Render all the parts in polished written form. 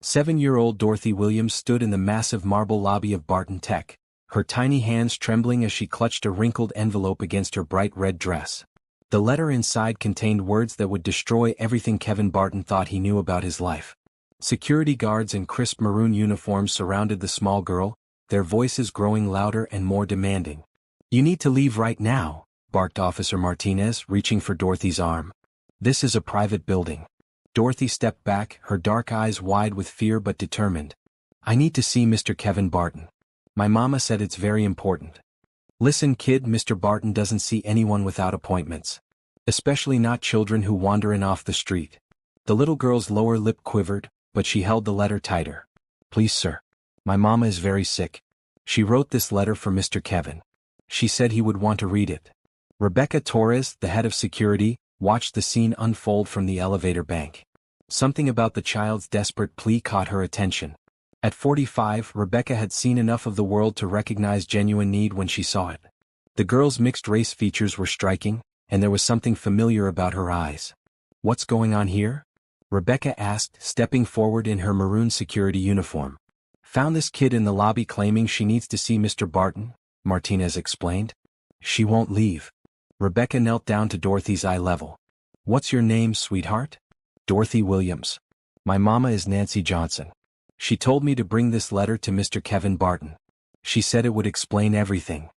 7-year-old Dorothy Williams stood in the massive marble lobby of Barton Tech, her tiny hands trembling as she clutched a wrinkled envelope against her bright red dress. The letter inside contained words that would destroy everything Kevin Barton thought he knew about his life. Security guards in crisp maroon uniforms surrounded the small girl, their voices growing louder and more demanding. "You need to leave right now," barked Officer Martinez, reaching for Dorothy's arm. "This is a private building." Dorothy stepped back, her dark eyes wide with fear but determined. "I need to see Mr. Kevin Barton. My mama said it's very important." "Listen, kid, Mr. Barton doesn't see anyone without appointments. Especially not children who wander in off the street." The little girl's lower lip quivered, but she held the letter tighter. "Please, sir. My mama is very sick. She wrote this letter for Mr. Kevin. She said he would want to read it." Rebecca Torres, the head of security, watched the scene unfold from the elevator bank. Something about the child's desperate plea caught her attention. At 45, Rebecca had seen enough of the world to recognize genuine need when she saw it. The girl's mixed-race features were striking, and there was something familiar about her eyes. "What's going on here?" Rebecca asked, stepping forward in her maroon security uniform. "Found this kid in the lobby claiming she needs to see Mr. Barton," Martinez explained. "She won't leave." Rebecca knelt down to Dorothy's eye level. "What's your name, sweetheart?" "Dorothy Williams. My mama is Nancy Johnson. She told me to bring this letter to Mr. Kevin Barton. She said it would explain everything."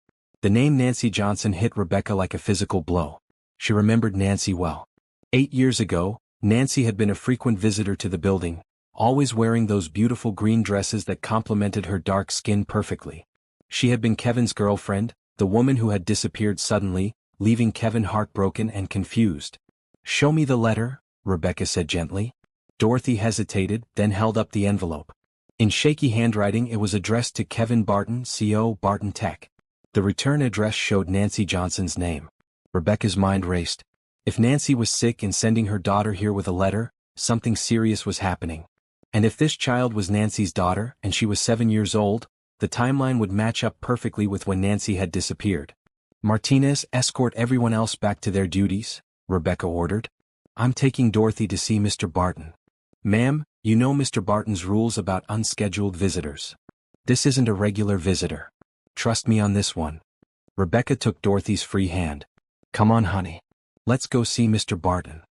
The name Nancy Johnson hit Rebecca like a physical blow. She remembered Nancy well. 8 years ago, Nancy had been a frequent visitor to the building, always wearing those beautiful green dresses that complemented her dark skin perfectly. She had been Kevin's girlfriend, the woman who had disappeared suddenly, leaving Kevin heartbroken and confused. "Show me the letter," Rebecca said gently. Dorothy hesitated, then held up the envelope. In shaky handwriting it was addressed to Kevin Barton, CO, Barton Tech. The return address showed Nancy Johnson's name. Rebecca's mind raced. If Nancy was sick and sending her daughter here with a letter, something serious was happening. And if this child was Nancy's daughter and she was 7 years old, the timeline would match up perfectly with when Nancy had disappeared. "Martinez, escort everyone else back to their duties," Rebecca ordered. "I'm taking Dorothy to see Mr. Barton." "Ma'am, you know Mr. Barton's rules about unscheduled visitors. This isn't a regular visitor. Trust me on this one." Rebecca took Dorothy's free hand. "Come on, honey. Let's go see Mr. Barton."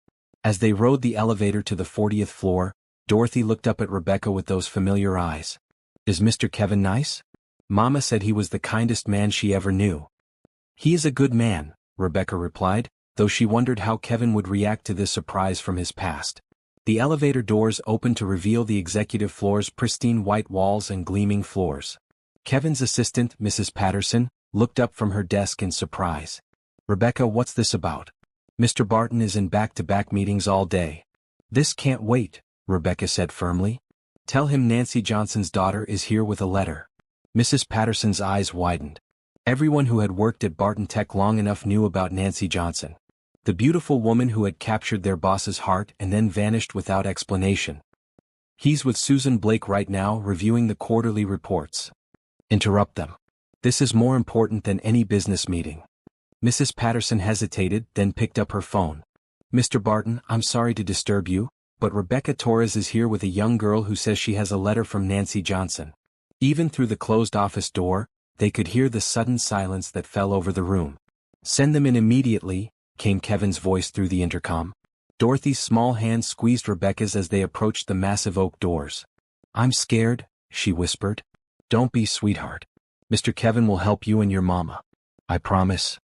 As they rode the elevator to the 40th floor, Dorothy looked up at Rebecca with those familiar eyes. "Is Mr. Kevin nice?" "Mama said he was the kindest man she ever knew." "He is a good man," Rebecca replied, though she wondered how Kevin would react to this surprise from his past. The elevator doors opened to reveal the executive floor's pristine white walls and gleaming floors. Kevin's assistant, Mrs. Patterson, looked up from her desk in surprise. "Rebecca, what's this about?" "Mr. Barton is in back-to-back meetings all day." "This can't wait," Rebecca said firmly. "Tell him Nancy Johnson's daughter is here with a letter." Mrs. Patterson's eyes widened. Everyone who had worked at Barton Tech long enough knew about Nancy Johnson. The beautiful woman who had captured their boss's heart and then vanished without explanation. "He's with Susan Blake right now reviewing the quarterly reports." "Interrupt them. This is more important than any business meeting." Mrs. Patterson hesitated, then picked up her phone. "Mr. Barton, I'm sorry to disturb you, but Rebecca Torres is here with a young girl who says she has a letter from Nancy Johnson." Even through the closed office door, they could hear the sudden silence that fell over the room. "Send them in immediately," came Kevin's voice through the intercom. Dorothy's small hand squeezed Rebecca's as they approached the massive oak doors. "I'm scared," she whispered. "Don't be, sweetheart. Mr. Kevin will help you and your mama. I promise."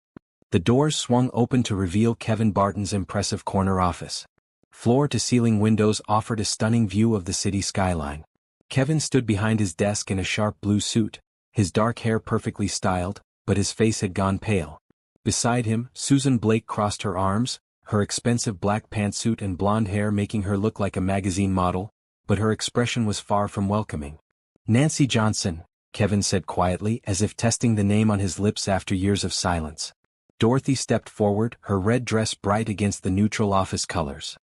The doors swung open to reveal Kevin Barton's impressive corner office. Floor-to-ceiling windows offered a stunning view of the city skyline. Kevin stood behind his desk in a sharp blue suit, his dark hair perfectly styled, but his face had gone pale. Beside him, Susan Blake crossed her arms, her expensive black pantsuit and blonde hair making her look like a magazine model, but her expression was far from welcoming. "Nancy Johnson," Kevin said quietly, as if testing the name on his lips after years of silence. Dorothy stepped forward, her red dress bright against the neutral office colors.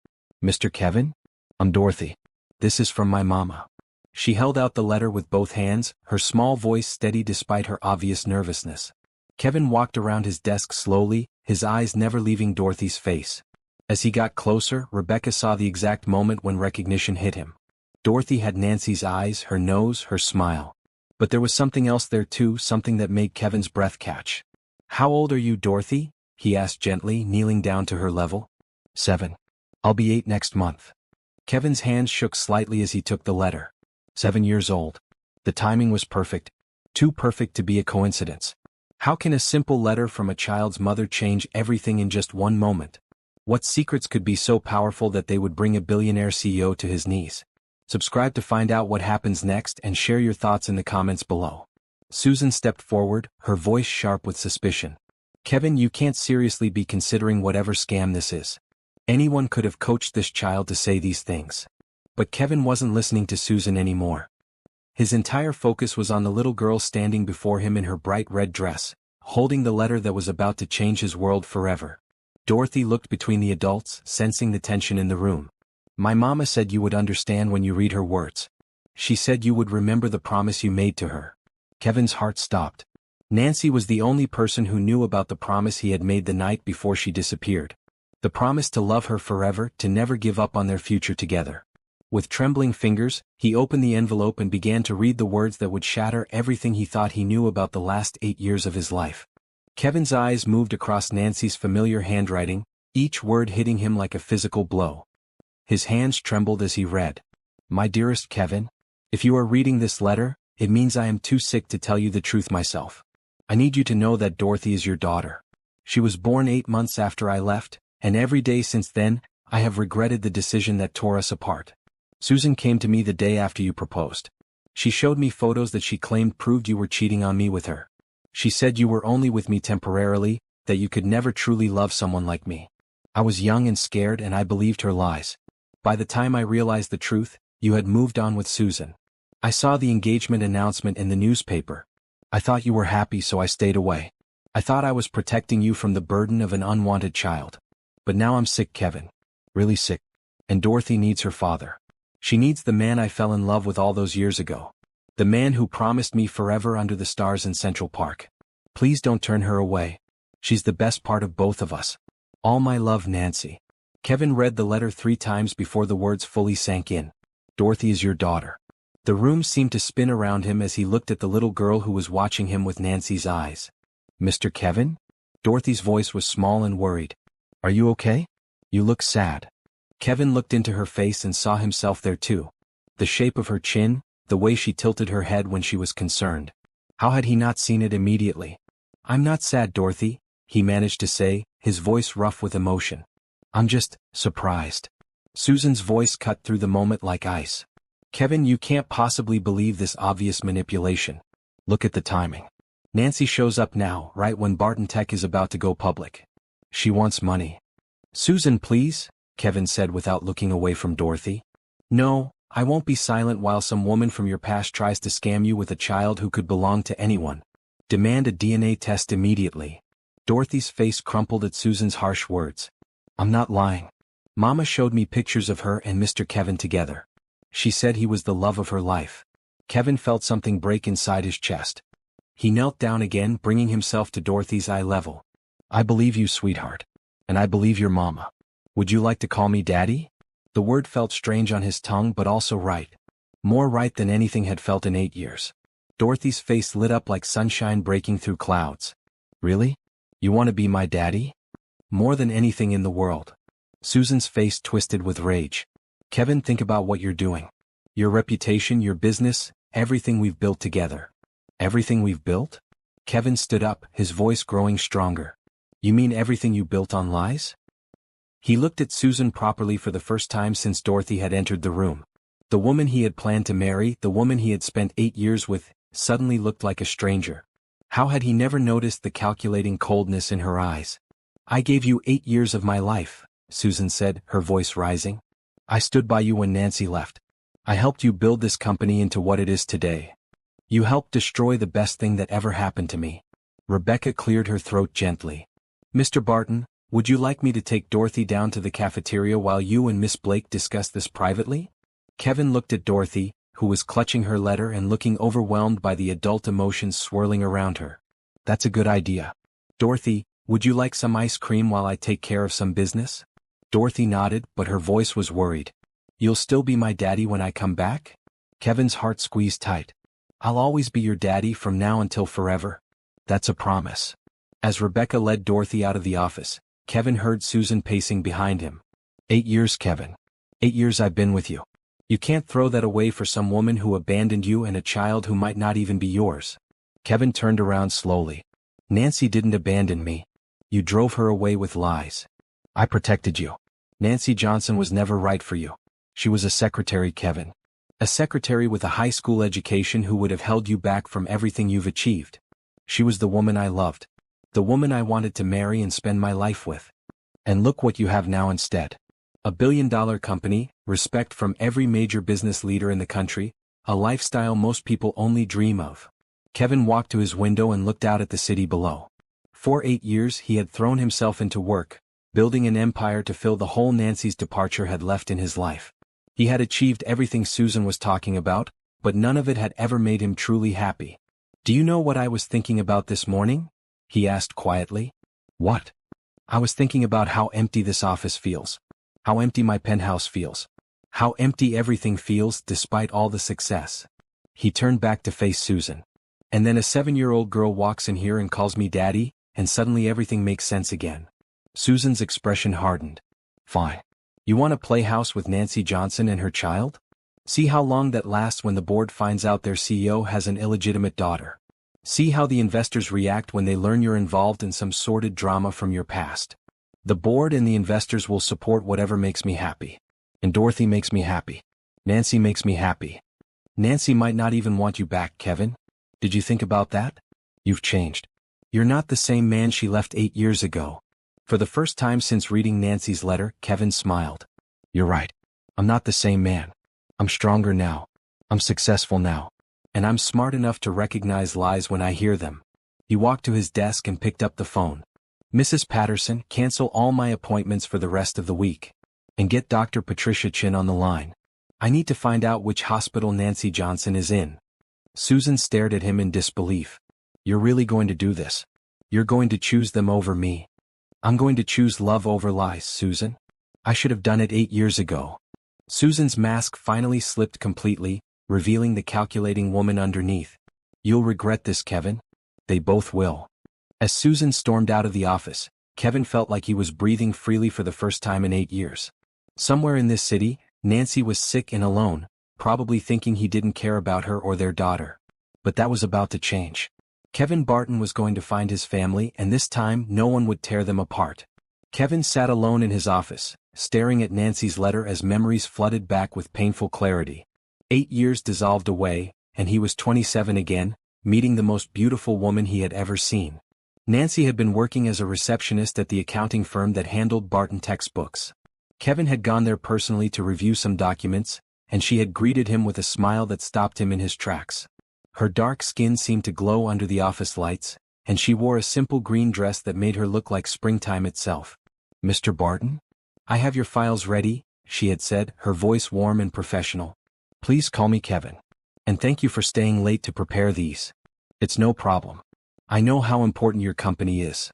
"Mr. Kevin? I'm Dorothy. This is from my mama." She held out the letter with both hands, her small voice steady despite her obvious nervousness. Kevin walked around his desk slowly, his eyes never leaving Dorothy's face. As he got closer, Rebecca saw the exact moment when recognition hit him. Dorothy had Nancy's eyes, her nose, her smile. But there was something else there too, something that made Kevin's breath catch. "How old are you, Dorothy?" he asked gently, kneeling down to her level. 7. "I'll be 8 next month." Kevin's hands shook slightly as he took the letter. 7 years old. The timing was perfect. Too perfect to be a coincidence. How can a simple letter from a child's mother change everything in just one moment? What secrets could be so powerful that they would bring a billionaire CEO to his knees? Subscribe to find out what happens next and share your thoughts in the comments below. Susan stepped forward, her voice sharp with suspicion. "Kevin, you can't seriously be considering whatever scam this is. Anyone could have coached this child to say these things." But Kevin wasn't listening to Susan anymore. His entire focus was on the little girl standing before him in her bright red dress, holding the letter that was about to change his world forever. Dorothy looked between the adults, sensing the tension in the room. "My mama said you would understand when you read her words. She said you would remember the promise you made to her." Kevin's heart stopped. Nancy was the only person who knew about the promise he had made the night before she disappeared. The promise to love her forever, to never give up on their future together. With trembling fingers, he opened the envelope and began to read the words that would shatter everything he thought he knew about the last 8 years of his life. Kevin's eyes moved across Nancy's familiar handwriting, each word hitting him like a physical blow. His hands trembled as he read. "My dearest Kevin, if you are reading this letter, it means I am too sick to tell you the truth myself. I need you to know that Dorothy is your daughter. She was born 8 months after I left, and every day since then, I have regretted the decision that tore us apart. Susan came to me the day after you proposed. She showed me photos that she claimed proved you were cheating on me with her. She said you were only with me temporarily, that you could never truly love someone like me. I was young and scared and I believed her lies. By the time I realized the truth, you had moved on with Susan. I saw the engagement announcement in the newspaper. I thought you were happy, so I stayed away. I thought I was protecting you from the burden of an unwanted child. But now I'm sick, Kevin. Really sick. And Dorothy needs her father. She needs the man I fell in love with all those years ago. The man who promised me forever under the stars in Central Park. Please don't turn her away. She's the best part of both of us. All my love, Nancy." Kevin read the letter 3 times before the words fully sank in. "Dorothy is your daughter." The room seemed to spin around him as he looked at the little girl who was watching him with Nancy's eyes. "Mr. Kevin?" Dorothy's voice was small and worried. "Are you okay? You look sad." Kevin looked into her face and saw himself there too. The shape of her chin, the way she tilted her head when she was concerned. How had he not seen it immediately? "I'm not sad, Dorothy," he managed to say, his voice rough with emotion. "I'm just surprised." Susan's voice cut through the moment like ice. "Kevin, you can't possibly believe this obvious manipulation. Look at the timing. Nancy shows up now, right when Barton Tech is about to go public. She wants money." "Susan, please," Kevin said without looking away from Dorothy. "No, I won't be silent while some woman from your past tries to scam you with a child who could belong to anyone. Demand a DNA test immediately." Dorothy's face crumpled at Susan's harsh words. "I'm not lying. Mama showed me pictures of her and Mr. Kevin together. She said he was the love of her life." Kevin felt something break inside his chest. He knelt down again, bringing himself to Dorothy's eye level. "I believe you, sweetheart. And I believe your mama. Would you like to call me Daddy?" The word felt strange on his tongue but also right. More right than anything had felt in 8 years. Dorothy's face lit up like sunshine breaking through clouds. "Really? You want to be my daddy?" "More than anything in the world." Susan's face twisted with rage. "Kevin, think about what you're doing. Your reputation, your business, everything we've built together." "Everything we've built?" Kevin stood up, his voice growing stronger. "You mean everything you built on lies?" He looked at Susan properly for the first time since Dorothy had entered the room. The woman he had planned to marry, the woman he had spent 8 years with, suddenly looked like a stranger. How had he never noticed the calculating coldness in her eyes? "I gave you 8 years of my life," Susan said, her voice rising. "I stood by you when Nancy left. I helped you build this company into what it is today. You helped destroy the best thing that ever happened to me." Rebecca cleared her throat gently. "Mr. Barton, would you like me to take Dorothy down to the cafeteria while you and Miss Blake discuss this privately?" Kevin looked at Dorothy, who was clutching her letter and looking overwhelmed by the adult emotions swirling around her. "That's a good idea. Dorothy, would you like some ice cream while I take care of some business?" Dorothy nodded, but her voice was worried. You'll still be my daddy when I come back? Kevin's heart squeezed tight. I'll always be your daddy from now until forever. That's a promise. As Rebecca led Dorothy out of the office, Kevin heard Susan pacing behind him. 8 years, Kevin. 8 years I've been with you. You can't throw that away for some woman who abandoned you and a child who might not even be yours. Kevin turned around slowly. Nancy didn't abandon me. You drove her away with lies. I protected you. Nancy Johnson was never right for you. She was a secretary, Kevin. A secretary with a high school education who would have held you back from everything you've achieved. She was the woman I loved. The woman I wanted to marry and spend my life with. And look what you have now instead. A billion-dollar company, respect from every major business leader in the country, a lifestyle most people only dream of. Kevin walked to his window and looked out at the city below. For 8 years he had thrown himself into work, building an empire to fill the hole Nancy's departure had left in his life. He had achieved everything Susan was talking about, but none of it had ever made him truly happy. Do you know what I was thinking about this morning? He asked quietly. What? I was thinking about how empty this office feels. How empty my penthouse feels. How empty everything feels despite all the success. He turned back to face Susan. And then a 7-year-old girl walks in here and calls me daddy, and suddenly everything makes sense again. Susan's expression hardened. Fine. You want to play house with Nancy Johnson and her child? See how long that lasts when the board finds out their CEO has an illegitimate daughter. See how the investors react when they learn you're involved in some sordid drama from your past. The board and the investors will support whatever makes me happy. And Dorothy makes me happy. Nancy makes me happy. Nancy might not even want you back, Kevin. Did you think about that? You've changed. You're not the same man she left 8 years ago. For the first time since reading Nancy's letter, Kevin smiled. You're right. I'm not the same man. I'm stronger now. I'm successful now. And I'm smart enough to recognize lies when I hear them. He walked to his desk and picked up the phone. Mrs. Patterson, cancel all my appointments for the rest of the week. And get Dr. Patricia Chin on the line. I need to find out which hospital Nancy Johnson is in. Susan stared at him in disbelief. You're really going to do this? You're going to choose them over me? I'm going to choose love over lies, Susan. I should have done it 8 years ago. Susan's mask finally slipped completely, revealing the calculating woman underneath. You'll regret this, Kevin. They both will. As Susan stormed out of the office, Kevin felt like he was breathing freely for the first time in 8 years. Somewhere in this city, Nancy was sick and alone, probably thinking he didn't care about her or their daughter. But that was about to change. Kevin Barton was going to find his family, and this time no one would tear them apart. Kevin sat alone in his office, staring at Nancy's letter as memories flooded back with painful clarity. 8 years dissolved away, and he was 27 again, meeting the most beautiful woman he had ever seen. Nancy had been working as a receptionist at the accounting firm that handled Barton textbooks. Kevin had gone there personally to review some documents, and she had greeted him with a smile that stopped him in his tracks. Her dark skin seemed to glow under the office lights, and she wore a simple green dress that made her look like springtime itself. Mr. Barton? I have your files ready, she had said, her voice warm and professional. Please call me Kevin. And thank you for staying late to prepare these. It's no problem. I know how important your company is.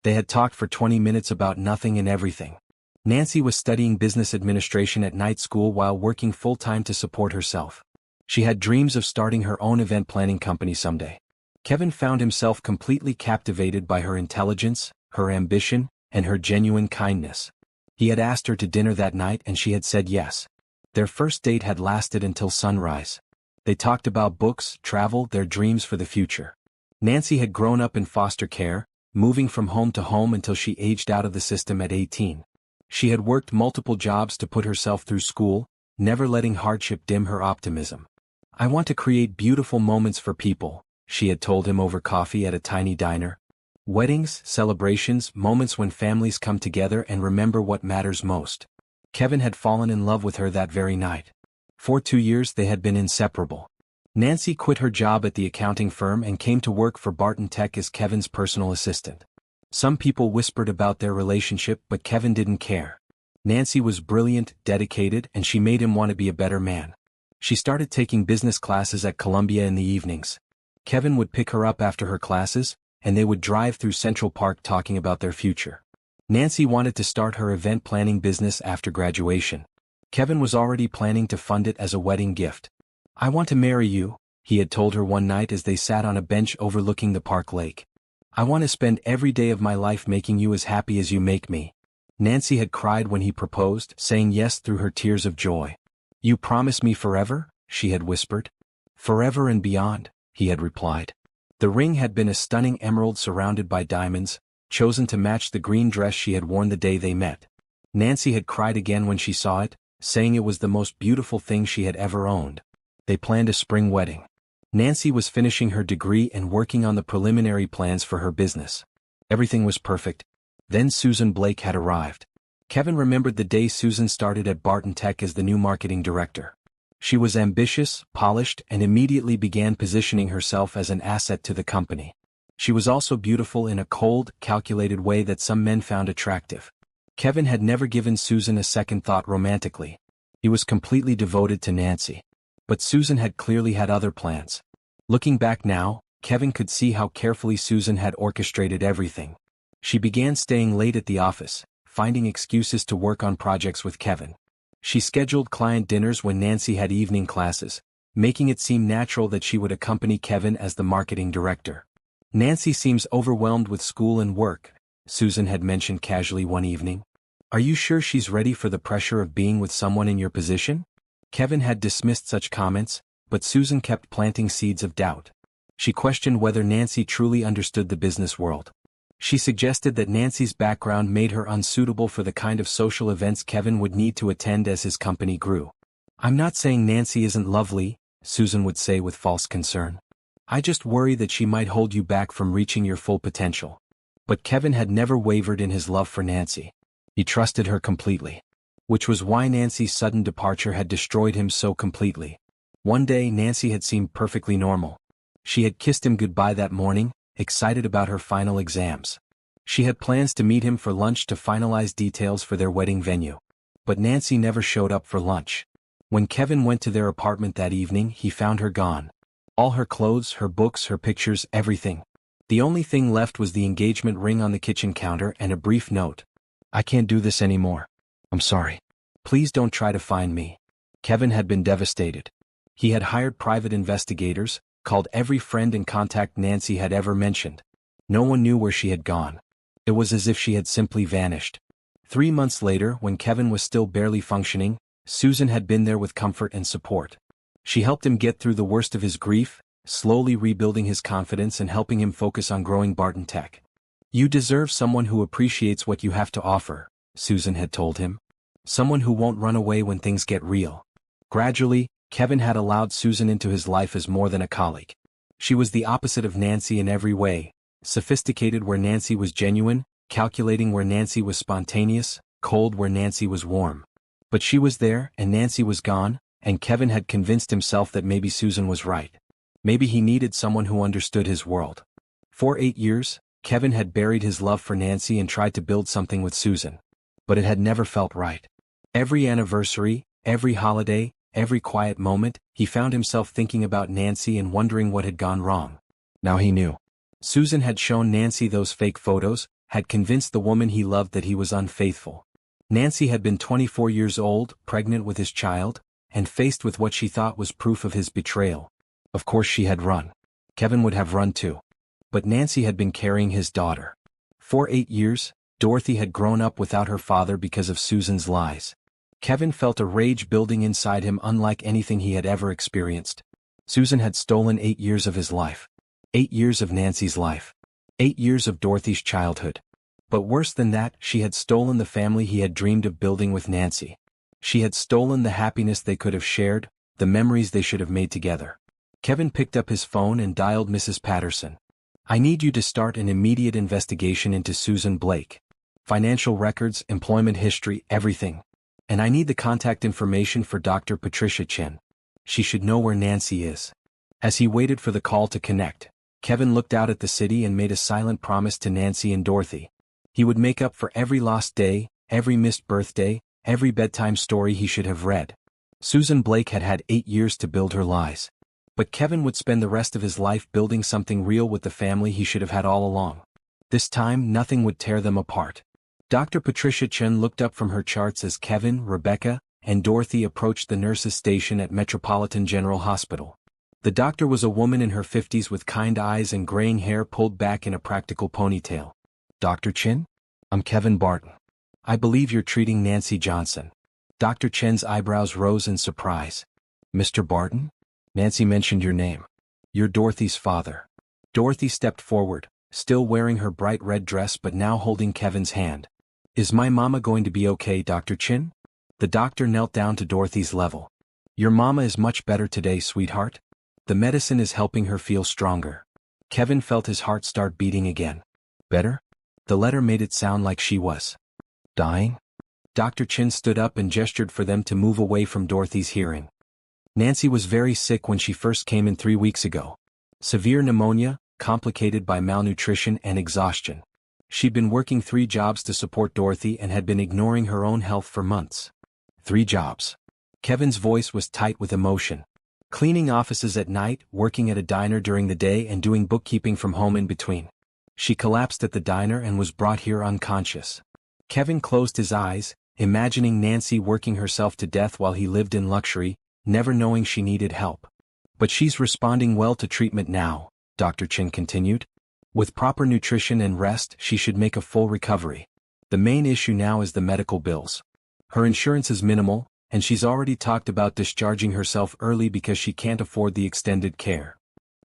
They had talked for 20 minutes about nothing and everything. Nancy was studying business administration at night school while working full-time to support herself. She had dreams of starting her own event planning company someday. Kevin found himself completely captivated by her intelligence, her ambition, and her genuine kindness. He had asked her to dinner that night and she had said yes. Their first date had lasted until sunrise. They talked about books, travel, their dreams for the future. Nancy had grown up in foster care, moving from home to home until she aged out of the system at 18. She had worked multiple jobs to put herself through school, never letting hardship dim her optimism. I want to create beautiful moments for people, she had told him over coffee at a tiny diner. Weddings, celebrations, moments when families come together and remember what matters most. Kevin had fallen in love with her that very night. For 2 years they had been inseparable. Nancy quit her job at the accounting firm and came to work for Barton Tech as Kevin's personal assistant. Some people whispered about their relationship, but Kevin didn't care. Nancy was brilliant, dedicated, and she made him want to be a better man. She started taking business classes at Columbia in the evenings. Kevin would pick her up after her classes, and they would drive through Central Park talking about their future. Nancy wanted to start her event planning business after graduation. Kevin was already planning to fund it as a wedding gift. "I want to marry you," he had told her one night as they sat on a bench overlooking the park lake. "I want to spend every day of my life making you as happy as you make me." Nancy had cried when he proposed, saying yes through her tears of joy. "You promise me forever?" she had whispered. "Forever and beyond," he had replied. The ring had been a stunning emerald surrounded by diamonds, chosen to match the green dress she had worn the day they met. Nancy had cried again when she saw it, saying it was the most beautiful thing she had ever owned. They planned a spring wedding. Nancy was finishing her degree and working on the preliminary plans for her business. Everything was perfect. Then Susan Blake had arrived. Kevin remembered the day Susan started at Barton Tech as the new marketing director. She was ambitious, polished, and immediately began positioning herself as an asset to the company. She was also beautiful in a cold, calculated way that some men found attractive. Kevin had never given Susan a second thought romantically. He was completely devoted to Nancy. But Susan had clearly had other plans. Looking back now, Kevin could see how carefully Susan had orchestrated everything. She began staying late at the office, finding excuses to work on projects with Kevin. She scheduled client dinners when Nancy had evening classes, making it seem natural that she would accompany Kevin as the marketing director. "Nancy seems overwhelmed with school and work," Susan had mentioned casually one evening. "Are you sure she's ready for the pressure of being with someone in your position?" Kevin had dismissed such comments, but Susan kept planting seeds of doubt. She questioned whether Nancy truly understood the business world. She suggested that Nancy's background made her unsuitable for the kind of social events Kevin would need to attend as his company grew. "I'm not saying Nancy isn't lovely," Susan would say with false concern. "I just worry that she might hold you back from reaching your full potential." But Kevin had never wavered in his love for Nancy. He trusted her completely. Which was why Nancy's sudden departure had destroyed him so completely. One day Nancy had seemed perfectly normal. She had kissed him goodbye that morning, excited about her final exams. She had plans to meet him for lunch to finalize details for their wedding venue. But Nancy never showed up for lunch. When Kevin went to their apartment that evening, he found her gone. All her clothes, her books, her pictures, everything. The only thing left was the engagement ring on the kitchen counter and a brief note. "I can't do this anymore. I'm sorry. Please don't try to find me." Kevin had been devastated. He had hired private investigators, called every friend and contact Nancy had ever mentioned. No one knew where she had gone. It was as if she had simply vanished. 3 months later, when Kevin was still barely functioning, Susan had been there with comfort and support. She helped him get through the worst of his grief, slowly rebuilding his confidence and helping him focus on growing Barton Tech. "You deserve someone who appreciates what you have to offer," Susan had told him. "Someone who won't run away when things get real." Gradually, Kevin had allowed Susan into his life as more than a colleague. She was the opposite of Nancy in every way, sophisticated where Nancy was genuine, calculating where Nancy was spontaneous, cold where Nancy was warm. But she was there, and Nancy was gone, and Kevin had convinced himself that maybe Susan was right. Maybe he needed someone who understood his world. For 8 years, Kevin had buried his love for Nancy and tried to build something with Susan. But it had never felt right. Every anniversary, every holiday, every quiet moment, he found himself thinking about Nancy and wondering what had gone wrong. Now he knew. Susan had shown Nancy those fake photos, had convinced the woman he loved that he was unfaithful. Nancy had been 24 years old, pregnant with his child, and faced with what she thought was proof of his betrayal. Of course she had run. Kevin would have run too. But Nancy had been carrying his daughter. For 8 years, Dorothy had grown up without her father because of Susan's lies. Kevin felt a rage building inside him unlike anything he had ever experienced. Susan had stolen 8 years of his life. 8 years of Nancy's life. 8 years of Dorothy's childhood. But worse than that, she had stolen the family he had dreamed of building with Nancy. She had stolen the happiness they could have shared, the memories they should have made together. Kevin picked up his phone and dialed Mrs. Patterson. "I need you to start an immediate investigation into Susan Blake. Financial records, employment history, everything. And I need the contact information for Dr. Patricia Chen. She should know where Nancy is." As he waited for the call to connect, Kevin looked out at the city and made a silent promise to Nancy and Dorothy. He would make up for every lost day, every missed birthday, every bedtime story he should have read. Susan Blake had had 8 years to build her lies. But Kevin would spend the rest of his life building something real with the family he should have had all along. This time, nothing would tear them apart. Dr. Patricia Chen looked up from her charts as Kevin, Rebecca, and Dorothy approached the nurse's station at Metropolitan General Hospital. The doctor was a woman in her 50s with kind eyes and graying hair pulled back in a practical ponytail. "Dr. Chin? I'm Kevin Barton. I believe you're treating Nancy Johnson." Dr. Chen's eyebrows rose in surprise. "Mr. Barton? Nancy mentioned your name. You're Dorothy's father." Dorothy stepped forward, still wearing her bright red dress but now holding Kevin's hand. "Is my mama going to be okay, Dr. Chin?" The doctor knelt down to Dorothy's level. "Your mama is much better today, sweetheart. The medicine is helping her feel stronger." Kevin felt his heart start beating again. "Better?" The letter made it sound like she was dying. Dr. Chin stood up and gestured for them to move away from Dorothy's hearing. "Nancy was very sick when she first came in 3 weeks ago. Severe pneumonia, complicated by malnutrition and exhaustion. She'd been working 3 jobs to support Dorothy and had been ignoring her own health for months." 3 jobs. Kevin's voice was tight with emotion. Cleaning offices at night, working at a diner during the day and doing bookkeeping from home in between. She collapsed at the diner and was brought here unconscious. Kevin closed his eyes, imagining Nancy working herself to death while he lived in luxury, never knowing she needed help. "But she's responding well to treatment now," Dr. Chin continued. "With proper nutrition and rest, she should make a full recovery. The main issue now is the medical bills. Her insurance is minimal, and she's already talked about discharging herself early because she can't afford the extended care."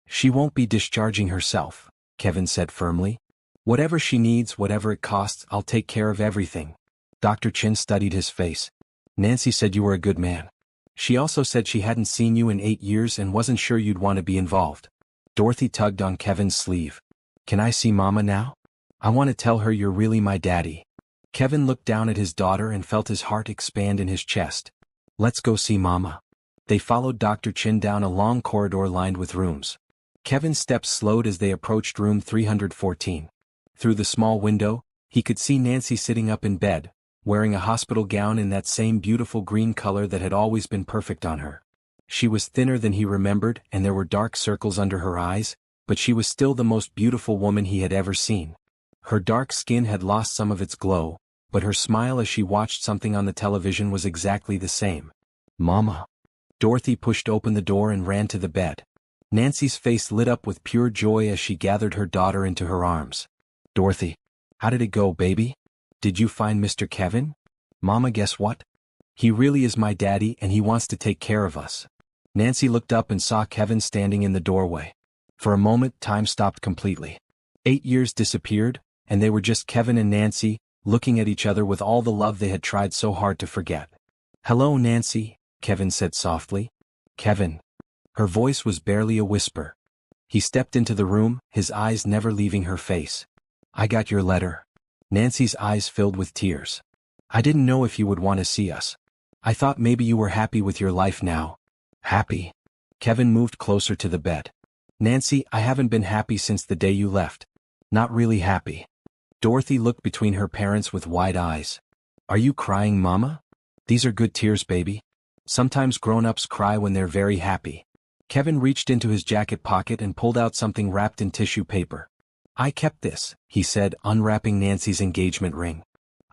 "She won't be discharging herself," Kevin said firmly. "Whatever she needs, whatever it costs, I'll take care of everything." Dr. Chin studied his face. "Nancy said you were a good man. She also said she hadn't seen you in 8 years and wasn't sure you'd want to be involved." Dorothy tugged on Kevin's sleeve. "Can I see Mama now? I want to tell her you're really my daddy." Kevin looked down at his daughter and felt his heart expand in his chest. "Let's go see Mama." They followed Dr. Chin down a long corridor lined with rooms. Kevin's steps slowed as they approached room 314. Through the small window, he could see Nancy sitting up in bed, wearing a hospital gown in that same beautiful green color that had always been perfect on her. She was thinner than he remembered and there were dark circles under her eyes, but she was still the most beautiful woman he had ever seen. Her dark skin had lost some of its glow, but her smile as she watched something on the television was exactly the same. "Mama." Dorothy pushed open the door and ran to the bed. Nancy's face lit up with pure joy as she gathered her daughter into her arms. "Dorothy, how did it go, baby? Did you find Mr. Kevin?" "Mama, guess what? He really is my daddy and he wants to take care of us." Nancy looked up and saw Kevin standing in the doorway. For a moment, time stopped completely. 8 years disappeared, and they were just Kevin and Nancy, looking at each other with all the love they had tried so hard to forget. "Hello, Nancy," Kevin said softly. "Kevin." Her voice was barely a whisper. He stepped into the room, his eyes never leaving her face. "I got your letter." Nancy's eyes filled with tears. "I didn't know if you would want to see us. I thought maybe you were happy with your life now." "Happy?" Kevin moved closer to the bed. "Nancy, I haven't been happy since the day you left. Not really happy." Dorothy looked between her parents with wide eyes. "Are you crying, Mama? These are good tears, baby. Sometimes grown-ups cry when they're very happy." Kevin reached into his jacket pocket and pulled out something wrapped in tissue paper. "I kept this," he said, unwrapping Nancy's engagement ring.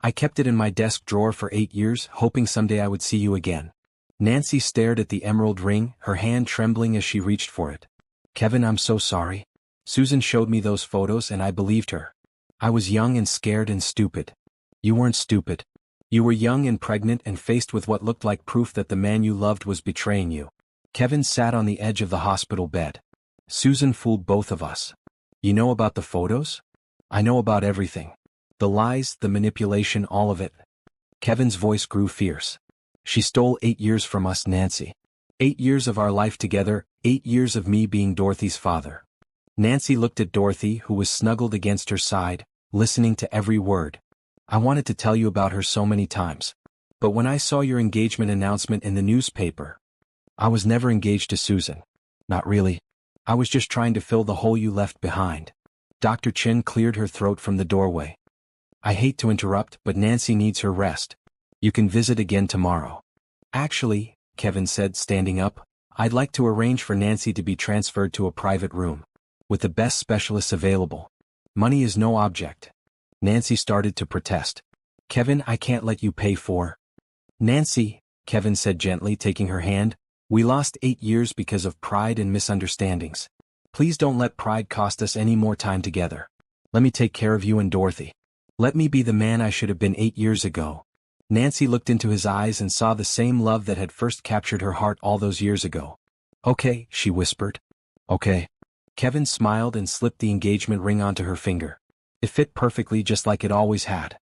"I kept it in my desk drawer for 8 years, hoping someday I would see you again." Nancy stared at the emerald ring, her hand trembling as she reached for it. "Kevin, I'm so sorry. Susan showed me those photos and I believed her. I was young and scared and stupid." "You weren't stupid. You were young and pregnant and faced with what looked like proof that the man you loved was betraying you." Kevin sat on the edge of the hospital bed. "Susan fooled both of us. You know about the photos? I know about everything. The lies, the manipulation, all of it." Kevin's voice grew fierce. "She stole 8 years from us, Nancy. 8 years of our life together, 8 years of me being Dorothy's father." Nancy looked at Dorothy, who was snuggled against her side, listening to every word. "I wanted to tell you about her so many times. But when I saw your engagement announcement in the newspaper, I was never engaged to Susan. Not really. I was just trying to fill the hole you left behind." Dr. Chin cleared her throat from the doorway. "I hate to interrupt, but Nancy needs her rest. You can visit again tomorrow." "Actually," Kevin said, standing up, "I'd like to arrange for Nancy to be transferred to a private room, with the best specialists available. Money is no object." Nancy started to protest. "Kevin, I can't let you pay for." "Nancy," Kevin said gently, taking her hand. We lost 8 years because of pride and misunderstandings. Please don't let pride cost us any more time together. Let me take care of you and Dorothy. Let me be the man I should have been 8 years ago. Nancy looked into his eyes and saw the same love that had first captured her heart all those years ago. Okay, she whispered. Okay. Kevin smiled and slipped the engagement ring onto her finger. It fit perfectly, just like it always had.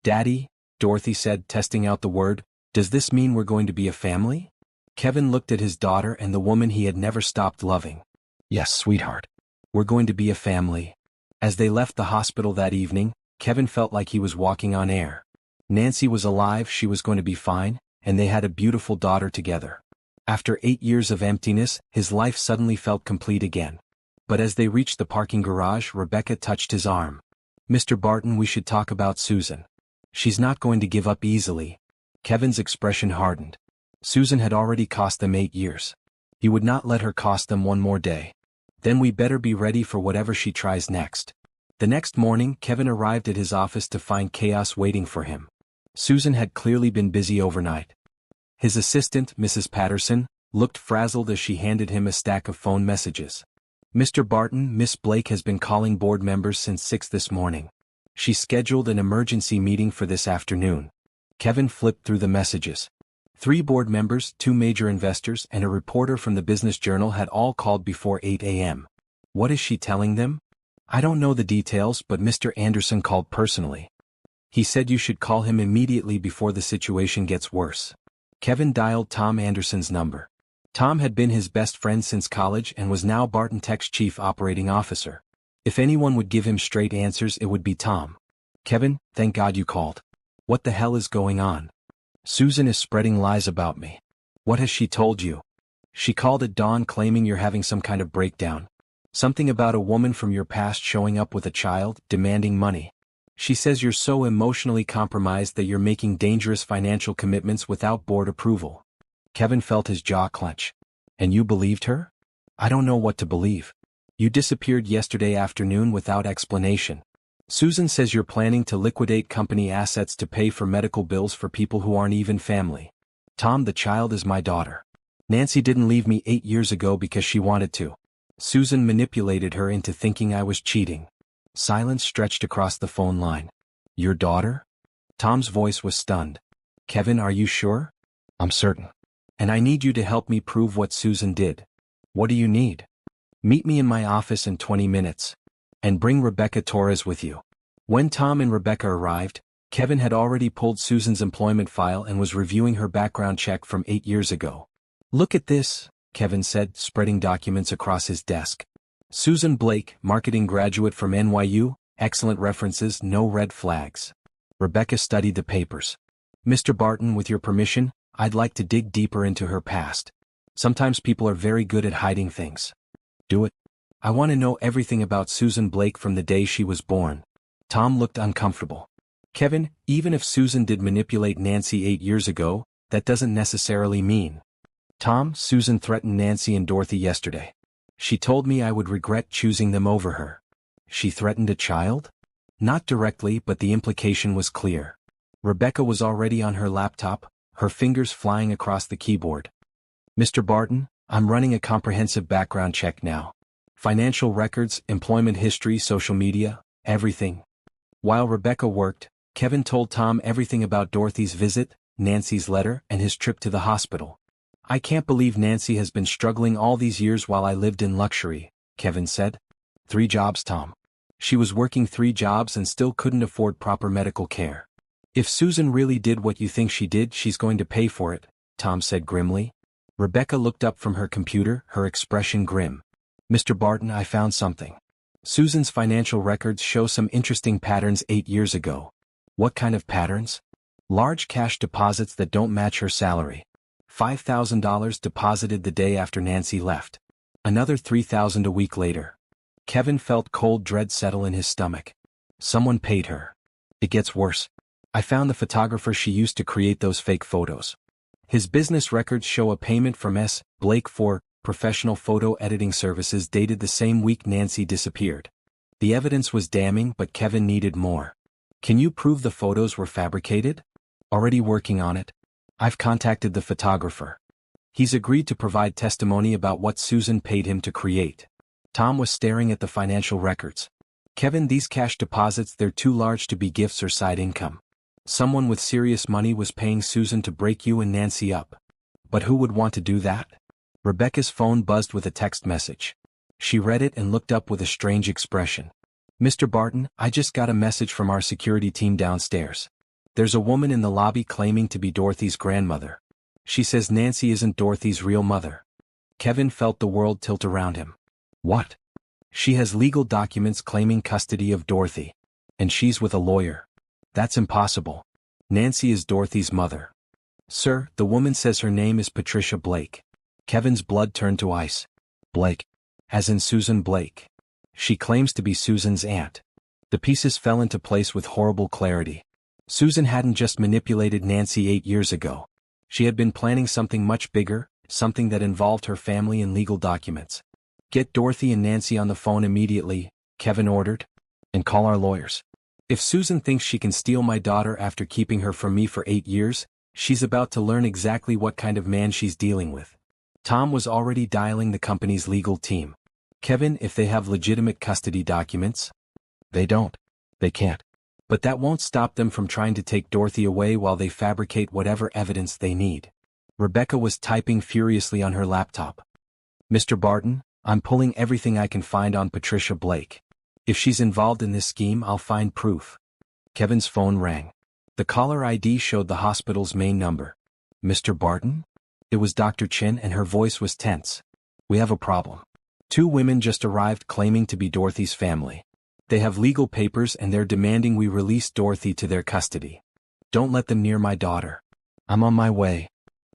Daddy, Dorothy said, testing out the word, does this mean we're going to be a family? Kevin looked at his daughter and the woman he had never stopped loving. Yes, sweetheart. We're going to be a family. As they left the hospital that evening, Kevin felt like he was walking on air. Nancy was alive, she was going to be fine, and they had a beautiful daughter together. After 8 years of emptiness, his life suddenly felt complete again. But as they reached the parking garage, Rebecca touched his arm. Mr. Barton, we should talk about Susan. She's not going to give up easily. Kevin's expression hardened. Susan had already cost them 8 years. He would not let her cost them one more day. Then we better be ready for whatever she tries next. The next morning, Kevin arrived at his office to find chaos waiting for him. Susan had clearly been busy overnight. His assistant, Mrs. Patterson, looked frazzled as she handed him a stack of phone messages. Mr. Barton, Miss Blake has been calling board members since 6 this morning. She scheduled an emergency meeting for this afternoon. Kevin flipped through the messages. 3 board members, 2 major investors, and a reporter from the Business Journal had all called before 8 a.m. What is she telling them? I don't know the details, but Mr. Anderson called personally. He said you should call him immediately before the situation gets worse. Kevin dialed Tom Anderson's number. Tom had been his best friend since college and was now Barton Tech's chief operating officer. If anyone would give him straight answers, it would be Tom. Kevin, thank God you called. What the hell is going on? Susan is spreading lies about me. What has she told you? She called at dawn claiming you're having some kind of breakdown. Something about a woman from your past showing up with a child, demanding money. She says you're so emotionally compromised that you're making dangerous financial commitments without board approval. Kevin felt his jaw clench. And you believed her? I don't know what to believe. You disappeared yesterday afternoon without explanation. Susan says you're planning to liquidate company assets to pay for medical bills for people who aren't even family. Tom, the child is my daughter. Nancy didn't leave me 8 years ago because she wanted to. Susan manipulated her into thinking I was cheating. Silence stretched across the phone line. Your daughter? Tom's voice was stunned. Kevin, are you sure? I'm certain. And I need you to help me prove what Susan did. What do you need? Meet me in my office in 20 minutes. And bring Rebecca Torres with you. When Tom and Rebecca arrived, Kevin had already pulled Susan's employment file and was reviewing her background check from 8 years ago. Look at this, Kevin said, spreading documents across his desk. Susan Blake, marketing graduate from NYU, excellent references, no red flags. Rebecca studied the papers. Mr. Barton, with your permission, I'd like to dig deeper into her past. Sometimes people are very good at hiding things. Do it. I want to know everything about Susan Blake from the day she was born. Tom looked uncomfortable. Kevin, even if Susan did manipulate Nancy 8 years ago, that doesn't necessarily mean. Tom, Susan threatened Nancy and Dorothy yesterday. She told me I would regret choosing them over her. She threatened a child? Not directly, but the implication was clear. Rebecca was already on her laptop, her fingers flying across the keyboard. Mr. Barton, I'm running a comprehensive background check now. Financial records, employment history, social media, everything. While Rebecca worked, Kevin told Tom everything about Dorothy's visit, Nancy's letter, and his trip to the hospital. I can't believe Nancy has been struggling all these years while I lived in luxury, Kevin said. 3 jobs, Tom. She was working 3 jobs and still couldn't afford proper medical care. If Susan really did what you think she did, she's going to pay for it, Tom said grimly. Rebecca looked up from her computer, her expression grim. Mr. Barton, I found something. Susan's financial records show some interesting patterns 8 years ago. What kind of patterns? Large cash deposits that don't match her salary. $5,000 deposited the day after Nancy left. Another $3,000 a week later. Kevin felt cold dread settle in his stomach. Someone paid her. It gets worse. I found the photographer she used to create those fake photos. His business records show a payment from S. Blake for professional photo editing services dated the same week Nancy disappeared. The evidence was damning, but Kevin needed more. Can you prove the photos were fabricated? Already working on it. I've contacted the photographer. He's agreed to provide testimony about what Susan paid him to create. Tom was staring at the financial records. Kevin, these cash deposits, they're too large to be gifts or side income. Someone with serious money was paying Susan to break you and Nancy up. But who would want to do that? Rebecca's phone buzzed with a text message. She read it and looked up with a strange expression. Mr. Barton, I just got a message from our security team downstairs. There's a woman in the lobby claiming to be Dorothy's grandmother. She says Nancy isn't Dorothy's real mother. Kevin felt the world tilt around him. What? She has legal documents claiming custody of Dorothy. And she's with a lawyer. That's impossible. Nancy is Dorothy's mother. Sir, the woman says her name is Patricia Blake. Kevin's blood turned to ice. Blake. As in Susan Blake. She claims to be Susan's aunt. The pieces fell into place with horrible clarity. Susan hadn't just manipulated Nancy 8 years ago. She had been planning something much bigger, something that involved her family and legal documents. Get Dorothy and Nancy on the phone immediately, Kevin ordered. And call our lawyers. If Susan thinks she can steal my daughter after keeping her from me for 8 years, she's about to learn exactly what kind of man she's dealing with. Tom was already dialing the company's legal team. Kevin, if they have legitimate custody documents? They don't. They can't. But that won't stop them from trying to take Dorothy away while they fabricate whatever evidence they need. Rebecca was typing furiously on her laptop. Mr. Barton, I'm pulling everything I can find on Patricia Blake. If she's involved in this scheme, I'll find proof. Kevin's phone rang. The caller ID showed the hospital's main number. Mr. Barton? It was Dr. Chin, and her voice was tense. We have a problem. 2 women just arrived claiming to be Dorothy's family. They have legal papers and they're demanding we release Dorothy to their custody. Don't let them near my daughter. I'm on my way.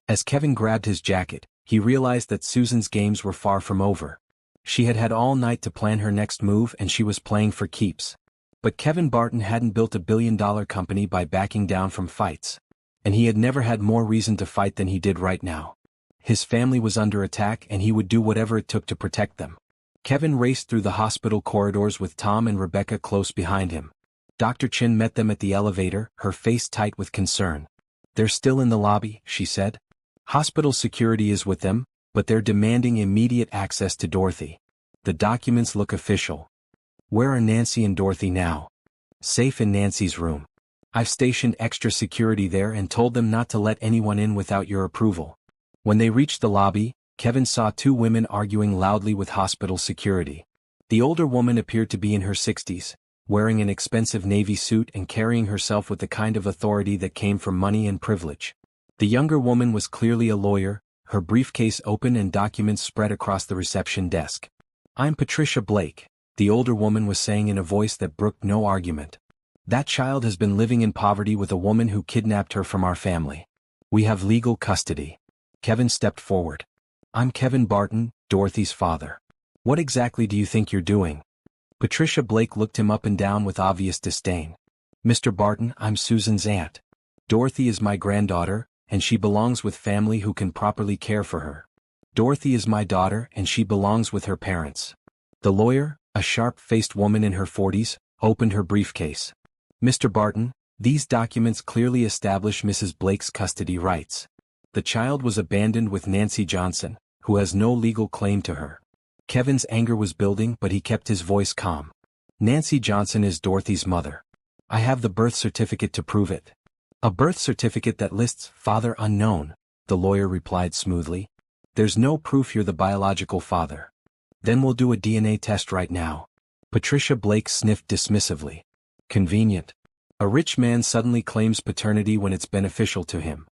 As Kevin grabbed his jacket, he realized that Susan's games were far from over. She had had all night to plan her next move and she was playing for keeps. But Kevin Barton hadn't built a billion-dollar company by backing down from fights. And he had never had more reason to fight than he did right now. His family was under attack and he would do whatever it took to protect them. Kevin raced through the hospital corridors with Tom and Rebecca close behind him. Dr. Chin met them at the elevator, her face tight with concern. They're still in the lobby, she said. Hospital security is with them, but they're demanding immediate access to Dorothy. The documents look official. Where are Nancy and Dorothy now? Safe in Nancy's room. I've stationed extra security there and told them not to let anyone in without your approval. When they reached the lobby, Kevin saw 2 women arguing loudly with hospital security. The older woman appeared to be in her 60s, wearing an expensive navy suit and carrying herself with the kind of authority that came from money and privilege. The younger woman was clearly a lawyer, her briefcase open and documents spread across the reception desk. I'm Patricia Blake, the older woman was saying in a voice that brooked no argument. That child has been living in poverty with a woman who kidnapped her from our family. We have legal custody. Kevin stepped forward. I'm Kevin Barton, Dorothy's father. What exactly do you think you're doing? Patricia Blake looked him up and down with obvious disdain. Mr. Barton, I'm Susan's aunt. Dorothy is my granddaughter, and she belongs with family who can properly care for her. Dorothy is my daughter and she belongs with her parents. The lawyer, a sharp-faced woman in her 40s, opened her briefcase. Mr. Barton, these documents clearly establish Mrs. Blake's custody rights. The child was abandoned with Nancy Johnson, who has no legal claim to her. Kevin's anger was building, but he kept his voice calm. Nancy Johnson is Dorothy's mother. I have the birth certificate to prove it. A birth certificate that lists father unknown, the lawyer replied smoothly. There's no proof you're the biological father. Then we'll do a DNA test right now. Patricia Blake sniffed dismissively. Convenient. A rich man suddenly claims paternity when it's beneficial to him.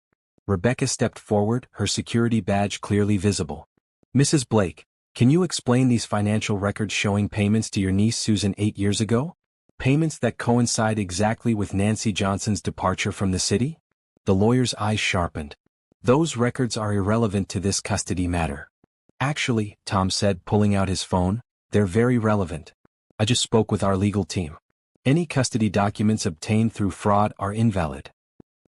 Rebecca stepped forward, her security badge clearly visible. Mrs. Blake, can you explain these financial records showing payments to your niece Susan 8 years ago? Payments that coincide exactly with Nancy Johnson's departure from the city? The lawyer's eyes sharpened. Those records are irrelevant to this custody matter. Actually, Tom said, pulling out his phone, they're very relevant. I just spoke with our legal team. Any custody documents obtained through fraud are invalid.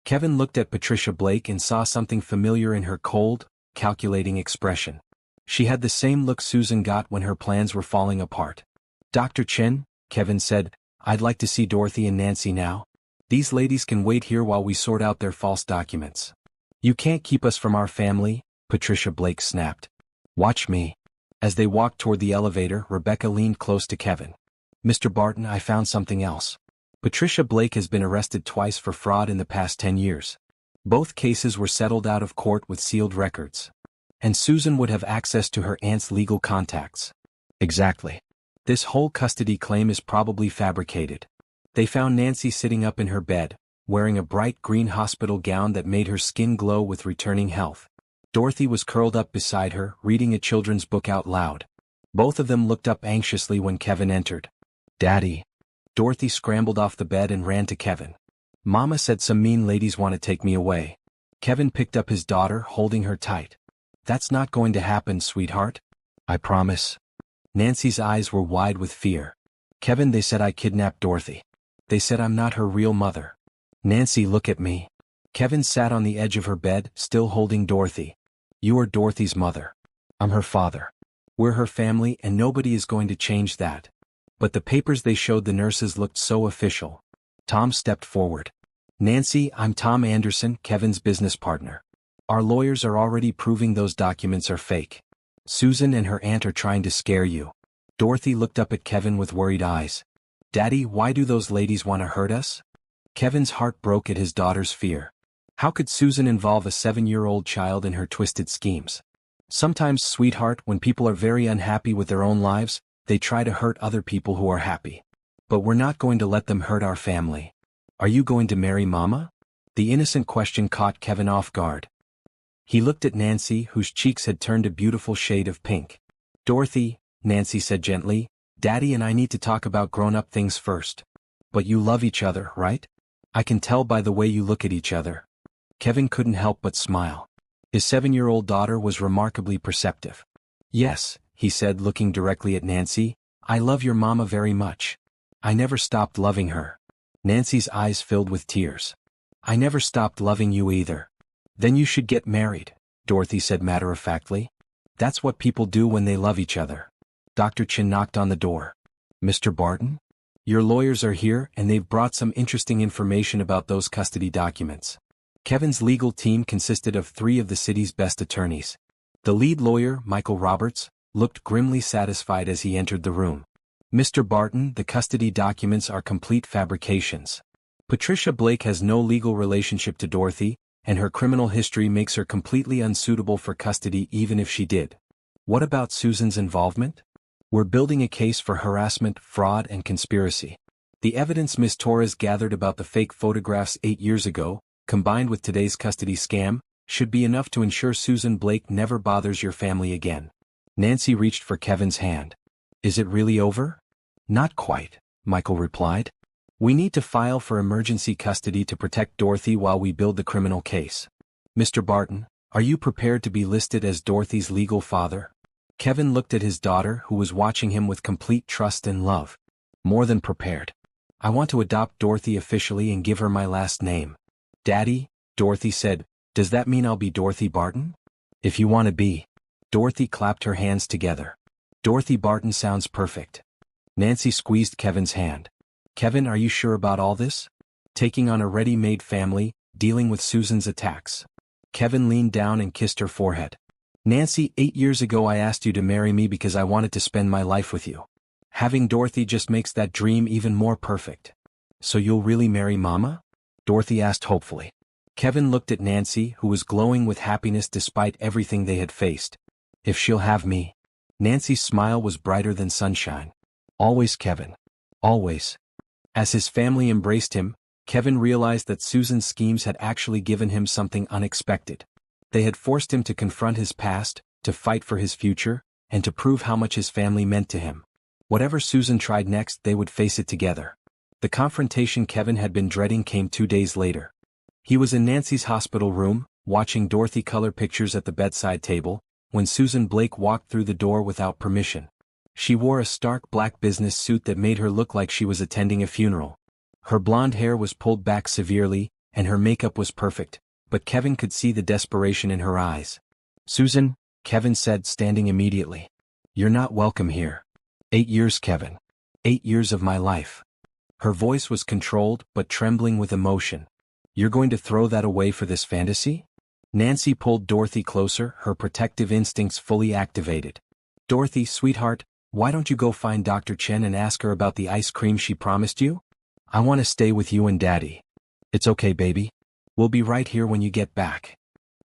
Kevin looked at Patricia Blake and saw something familiar in her cold, calculating expression. She had the same look Susan got when her plans were falling apart. Dr. Chen, Kevin said, I'd like to see Dorothy and Nancy now. These ladies can wait here while we sort out their false documents. You can't keep us from our family, Patricia Blake snapped. Watch me. As they walked toward the elevator, Rebecca leaned close to Kevin. Mr. Barton, I found something else. Patricia Blake has been arrested twice for fraud in the past 10 years. Both cases were settled out of court with sealed records. And Susan would have access to her aunt's legal contacts. Exactly. This whole custody claim is probably fabricated. They found Nancy sitting up in her bed, wearing a bright green hospital gown that made her skin glow with returning health. Dorothy was curled up beside her, reading a children's book out loud. Both of them looked up anxiously when Kevin entered. Daddy. Dorothy scrambled off the bed and ran to Kevin. Mama said some mean ladies want to take me away. Kevin picked up his daughter, holding her tight. That's not going to happen, sweetheart. I promise. Nancy's eyes were wide with fear. Kevin, they said I kidnapped Dorothy. They said I'm not her real mother. Nancy, look at me. Kevin sat on the edge of her bed, still holding Dorothy. You are Dorothy's mother. I'm her father. We're her family and nobody is going to change that. But the papers they showed the nurses looked so official. Tom stepped forward. Nancy, I'm Tom Anderson, Kevin's business partner. Our lawyers are already proving those documents are fake. Susan and her aunt are trying to scare you. Dorothy looked up at Kevin with worried eyes. Daddy, why do those ladies want to hurt us? Kevin's heart broke at his daughter's fear. How could Susan involve a 7-year-old child in her twisted schemes? Sometimes, sweetheart, when people are very unhappy with their own lives, they try to hurt other people who are happy. But we're not going to let them hurt our family. Are you going to marry Mama? The innocent question caught Kevin off guard. He looked at Nancy, whose cheeks had turned a beautiful shade of pink. Dorothy, Nancy said gently, Daddy and I need to talk about grown-up things first. But you love each other, right? I can tell by the way you look at each other. Kevin couldn't help but smile. His 7-year-old daughter was remarkably perceptive. Yes, he said, looking directly at Nancy, I love your mama very much. I never stopped loving her. Nancy's eyes filled with tears. I never stopped loving you either. Then you should get married, Dorothy said matter-of-factly. That's what people do when they love each other. Dr. Chin knocked on the door. Mr. Barton? Your lawyers are here and they've brought some interesting information about those custody documents. Kevin's legal team consisted of 3 of the city's best attorneys. The lead lawyer, Michael Roberts, looked grimly satisfied as he entered the room. Mr. Barton, the custody documents are complete fabrications. Patricia Blake has no legal relationship to Dorothy, and her criminal history makes her completely unsuitable for custody even if she did. What about Susan's involvement? We're building a case for harassment, fraud, and conspiracy. The evidence Ms. Torres gathered about the fake photographs 8 years ago, combined with today's custody scam, should be enough to ensure Susan Blake never bothers your family again. Nancy reached for Kevin's hand. Is it really over? Not quite, Michael replied. We need to file for emergency custody to protect Dorothy while we build the criminal case. Mr. Barton, are you prepared to be listed as Dorothy's legal father? Kevin looked at his daughter, who was watching him with complete trust and love. More than prepared. I want to adopt Dorothy officially and give her my last name. Daddy, Dorothy said, does that mean I'll be Dorothy Barton? If you want to be. Dorothy clapped her hands together. Dorothy Barton sounds perfect. Nancy squeezed Kevin's hand. Kevin, are you sure about all this? Taking on a ready-made family, dealing with Susan's attacks. Kevin leaned down and kissed her forehead. Nancy, 8 years ago I asked you to marry me because I wanted to spend my life with you. Having Dorothy just makes that dream even more perfect. So you'll really marry Mama? Dorothy asked hopefully. Kevin looked at Nancy, who was glowing with happiness despite everything they had faced. If she'll have me. Nancy's smile was brighter than sunshine. Always, Kevin. Always. As his family embraced him, Kevin realized that Susan's schemes had actually given him something unexpected. They had forced him to confront his past, to fight for his future, and to prove how much his family meant to him. Whatever Susan tried next, they would face it together. The confrontation Kevin had been dreading came 2 days later. He was in Nancy's hospital room, watching Dorothy color pictures at the bedside table, when Susan Blake walked through the door without permission. She wore a stark black business suit that made her look like she was attending a funeral. Her blonde hair was pulled back severely, and her makeup was perfect, but Kevin could see the desperation in her eyes. Susan, Kevin said, standing immediately. You're not welcome here. 8 years, Kevin. 8 years of my life. Her voice was controlled but trembling with emotion. You're going to throw that away for this fantasy? Nancy pulled Dorothy closer, her protective instincts fully activated. Dorothy, sweetheart, why don't you go find Dr. Chen and ask her about the ice cream she promised you? I want to stay with you and Daddy. It's okay, baby. We'll be right here when you get back.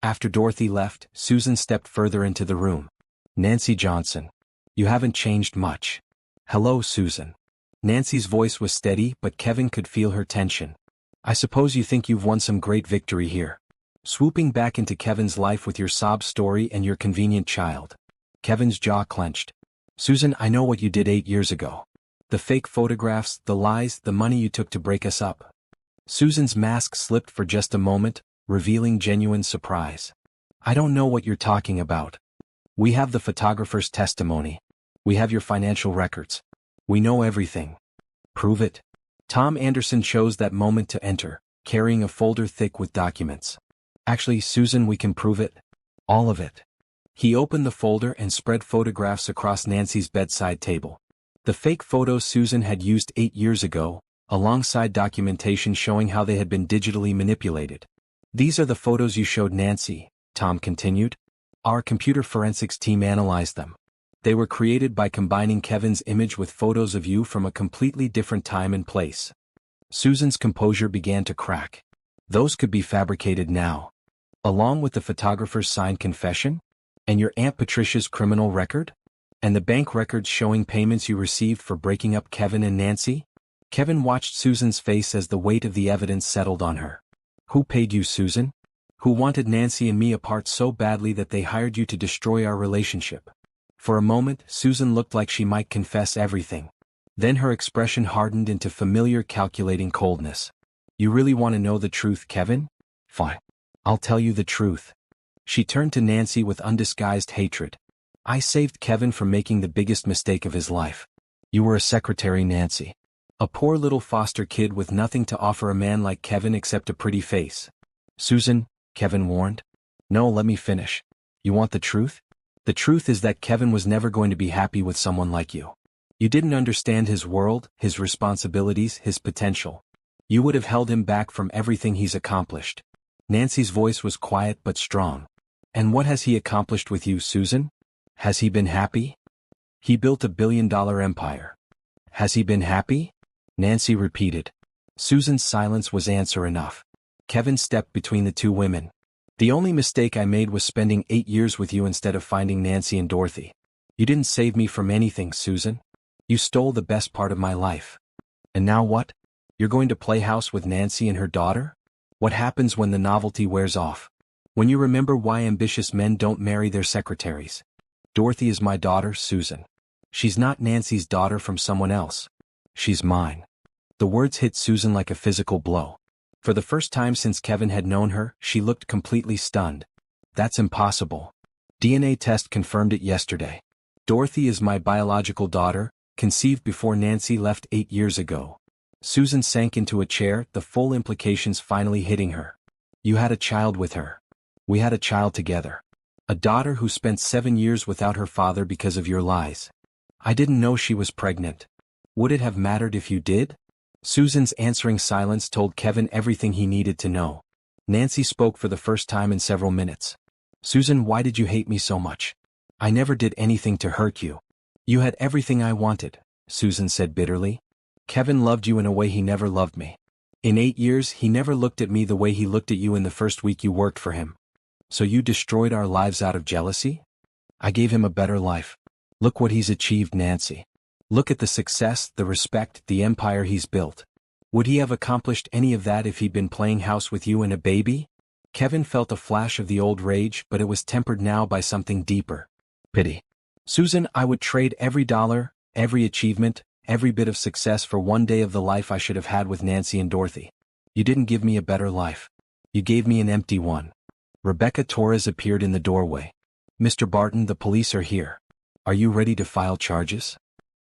After Dorothy left, Susan stepped further into the room. Nancy Johnson. You haven't changed much. Hello, Susan. Nancy's voice was steady, but Kevin could feel her tension. I suppose you think you've won some great victory here. Swooping back into Kevin's life with your sob story and your convenient child. Kevin's jaw clenched. Susan, I know what you did 8 years ago. The fake photographs, the lies, the money you took to break us up. Susan's mask slipped for just a moment, revealing genuine surprise. I don't know what you're talking about. We have the photographer's testimony. We have your financial records. We know everything. Prove it. Tom Anderson chose that moment to enter, carrying a folder thick with documents. Actually, Susan, we can prove it. All of it. He opened the folder and spread photographs across Nancy's bedside table. The fake photos Susan had used 8 years ago, alongside documentation showing how they had been digitally manipulated. These are the photos you showed Nancy, Tom continued. Our computer forensics team analyzed them. They were created by combining Kevin's image with photos of you from a completely different time and place. Susan's composure began to crack. Those could be fabricated now. Along with the photographer's signed confession? And your Aunt Patricia's criminal record? And the bank records showing payments you received for breaking up Kevin and Nancy? Kevin watched Susan's face as the weight of the evidence settled on her. Who paid you, Susan? Who wanted Nancy and me apart so badly that they hired you to destroy our relationship? For a moment, Susan looked like she might confess everything. Then her expression hardened into familiar calculating coldness. You really want to know the truth, Kevin? Fine. I'll tell you the truth. She turned to Nancy with undisguised hatred. I saved Kevin from making the biggest mistake of his life. You were a secretary, Nancy. A poor little foster kid with nothing to offer a man like Kevin except a pretty face. Susan, Kevin warned. No, let me finish. You want the truth? The truth is that Kevin was never going to be happy with someone like you. You didn't understand his world, his responsibilities, his potential. You would have held him back from everything he's accomplished. Nancy's voice was quiet but strong. And what has he accomplished with you, Susan? Has he been happy? He built a billion-dollar empire. Has he been happy? Nancy repeated. Susan's silence was answer enough. Kevin stepped between the two women. The only mistake I made was spending 8 years with you instead of finding Nancy and Dorothy. You didn't save me from anything, Susan. You stole the best part of my life. And now what? You're going to play house with Nancy and her daughter? What happens when the novelty wears off? When you remember why ambitious men don't marry their secretaries. Dorothy is my daughter, Susan. She's not Nancy's daughter from someone else. She's mine. The words hit Susan like a physical blow. For the first time since Kevin had known her, she looked completely stunned. That's impossible. DNA test confirmed it yesterday. Dorothy is my biological daughter, conceived before Nancy left 8 years ago. Susan sank into a chair, the full implications finally hitting her. You had a child with her. We had a child together. A daughter who spent 7 years without her father because of your lies. I didn't know she was pregnant. Would it have mattered if you did? Susan's answering silence told Kevin everything he needed to know. Nancy spoke for the first time in several minutes. Susan, why did you hate me so much? I never did anything to hurt you. You had everything I wanted, Susan said bitterly. Kevin loved you in a way he never loved me. In 8 years, he never looked at me the way he looked at you in the first week you worked for him. So you destroyed our lives out of jealousy? I gave him a better life. Look what he's achieved, Nancy. Look at the success, the respect, the empire he's built. Would he have accomplished any of that if he'd been playing house with you and a baby? Kevin felt a flash of the old rage, but it was tempered now by something deeper. Pity. Susan, I would trade every dollar, every achievement, every bit of success for one day of the life I should have had with Nancy and Dorothy. You didn't give me a better life. You gave me an empty one. Rebecca Torres appeared in the doorway. Mr. Barton, the police are here. Are you ready to file charges?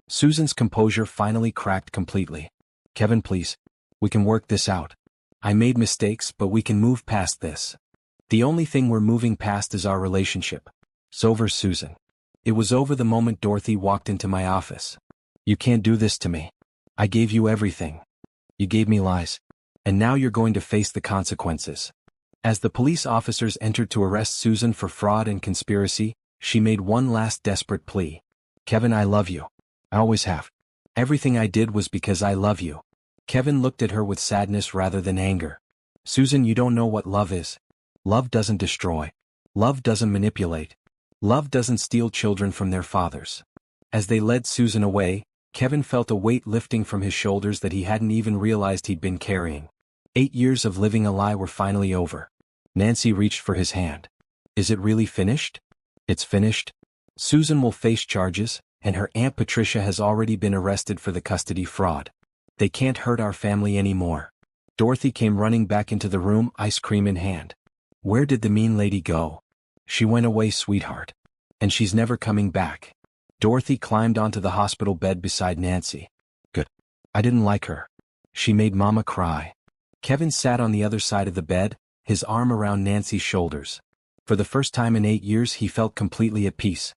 Susan's composure finally cracked completely. Kevin, please. We can work this out. I made mistakes, but we can move past this. The only thing we're moving past is our relationship. It's over, Susan. It was over the moment Dorothy walked into my office. You can't do this to me. I gave you everything. You gave me lies. And now you're going to face the consequences. As the police officers entered to arrest Susan for fraud and conspiracy, she made one last desperate plea. Kevin, I love you. I always have. Everything I did was because I love you. Kevin looked at her with sadness rather than anger. Susan, you don't know what love is. Love doesn't destroy. Love doesn't manipulate. Love doesn't steal children from their fathers. As they led Susan away, Kevin felt a weight lifting from his shoulders that he hadn't even realized he'd been carrying. 8 years of living a lie were finally over. Nancy reached for his hand. Is it really finished? It's finished. Susan will face charges, and her Aunt Patricia has already been arrested for the custody fraud. They can't hurt our family anymore. Dorothy came running back into the room, ice cream in hand. Where did the mean lady go? She went away, sweetheart. And she's never coming back. Dorothy climbed onto the hospital bed beside Nancy. Good. I didn't like her. She made Mama cry. Kevin sat on the other side of the bed, his arm around Nancy's shoulders. For the first time in 8 years he felt completely at peace.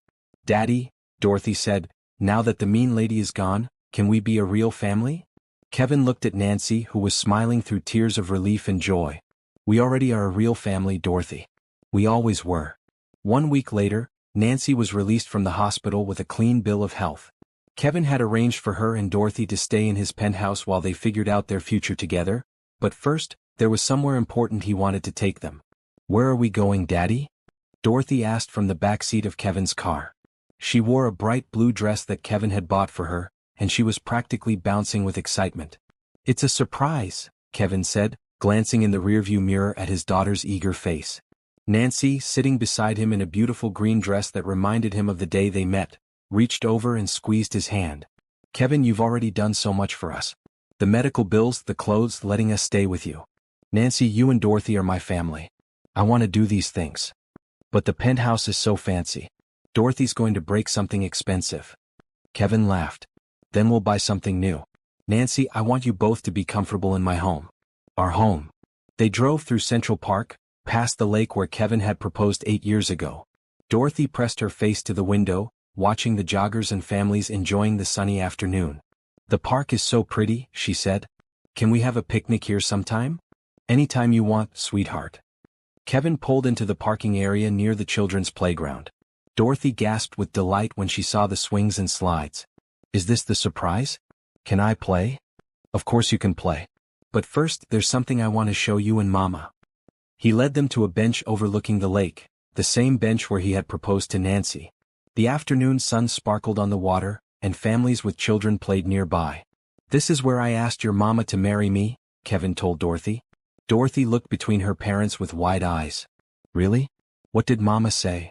Daddy, Dorothy said, now that the mean lady is gone, can we be a real family? Kevin looked at Nancy, who was smiling through tears of relief and joy. We already are a real family, Dorothy. We always were. 1 week later, Nancy was released from the hospital with a clean bill of health. Kevin had arranged for her and Dorothy to stay in his penthouse while they figured out their future together, but first, there was somewhere important he wanted to take them. Where are we going, Daddy? Dorothy asked from the back seat of Kevin's car. She wore a bright blue dress that Kevin had bought for her, and she was practically bouncing with excitement. It's a surprise, Kevin said, glancing in the rearview mirror at his daughter's eager face. Nancy, sitting beside him in a beautiful green dress that reminded him of the day they met, reached over and squeezed his hand. Kevin, you've already done so much for us. The medical bills, the clothes, letting us stay with you. Nancy, you and Dorothy are my family. I want to do these things. But the penthouse is so fancy. Dorothy's going to break something expensive. Kevin laughed. Then we'll buy something new. Nancy, I want you both to be comfortable in my home. Our home. They drove through Central Park, past the lake where Kevin had proposed 8 years ago. Dorothy pressed her face to the window, watching the joggers and families enjoying the sunny afternoon. The park is so pretty, she said. Can we have a picnic here sometime? Anytime you want, sweetheart. Kevin pulled into the parking area near the children's playground. Dorothy gasped with delight when she saw the swings and slides. Is this the surprise? Can I play? Of course you can play. But first, there's something I want to show you and Mama. He led them to a bench overlooking the lake, the same bench where he had proposed to Nancy. The afternoon sun sparkled on the water, and families with children played nearby. This is where I asked your Mama to marry me, Kevin told Dorothy. Dorothy looked between her parents with wide eyes. Really? What did Mama say?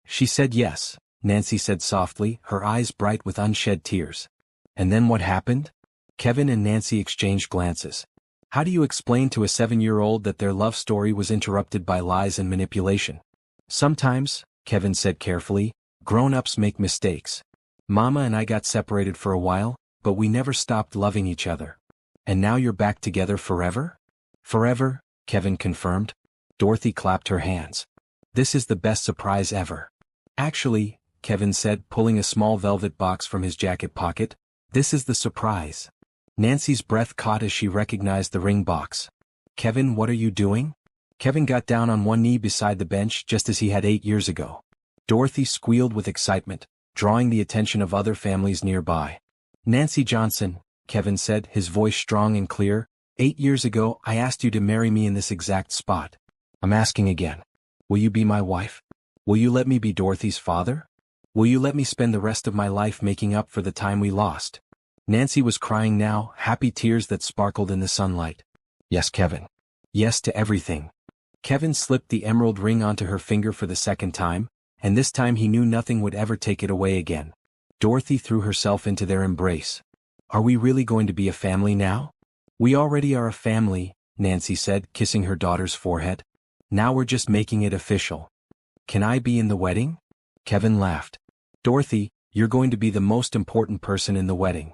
She said yes, Nancy said softly, her eyes bright with unshed tears. And then what happened? Kevin and Nancy exchanged glances. How do you explain to a 7-year-old that their love story was interrupted by lies and manipulation? Sometimes, Kevin said carefully, grown-ups make mistakes. Mama and I got separated for a while, but we never stopped loving each other. And now you're back together forever? Forever, Kevin confirmed. Dorothy clapped her hands. This is the best surprise ever. Actually, Kevin said, pulling a small velvet box from his jacket pocket, this is the surprise. Nancy's breath caught as she recognized the ring box. Kevin, what are you doing? Kevin got down on one knee beside the bench just as he had 8 years ago. Dorothy squealed with excitement, drawing the attention of other families nearby. Nancy Johnson, Kevin said, his voice strong and clear, 8 years ago I asked you to marry me in this exact spot. I'm asking again. Will you be my wife? Will you let me be Dorothy's father? Will you let me spend the rest of my life making up for the time we lost? Nancy was crying now, happy tears that sparkled in the sunlight. Yes, Kevin. Yes to everything. Kevin slipped the emerald ring onto her finger for the second time, and this time he knew nothing would ever take it away again. Dorothy threw herself into their embrace. Are we really going to be a family now? We already are a family, Nancy said, kissing her daughter's forehead. Now we're just making it official. Can I be in the wedding? Kevin laughed. Dorothy, you're going to be the most important person in the wedding.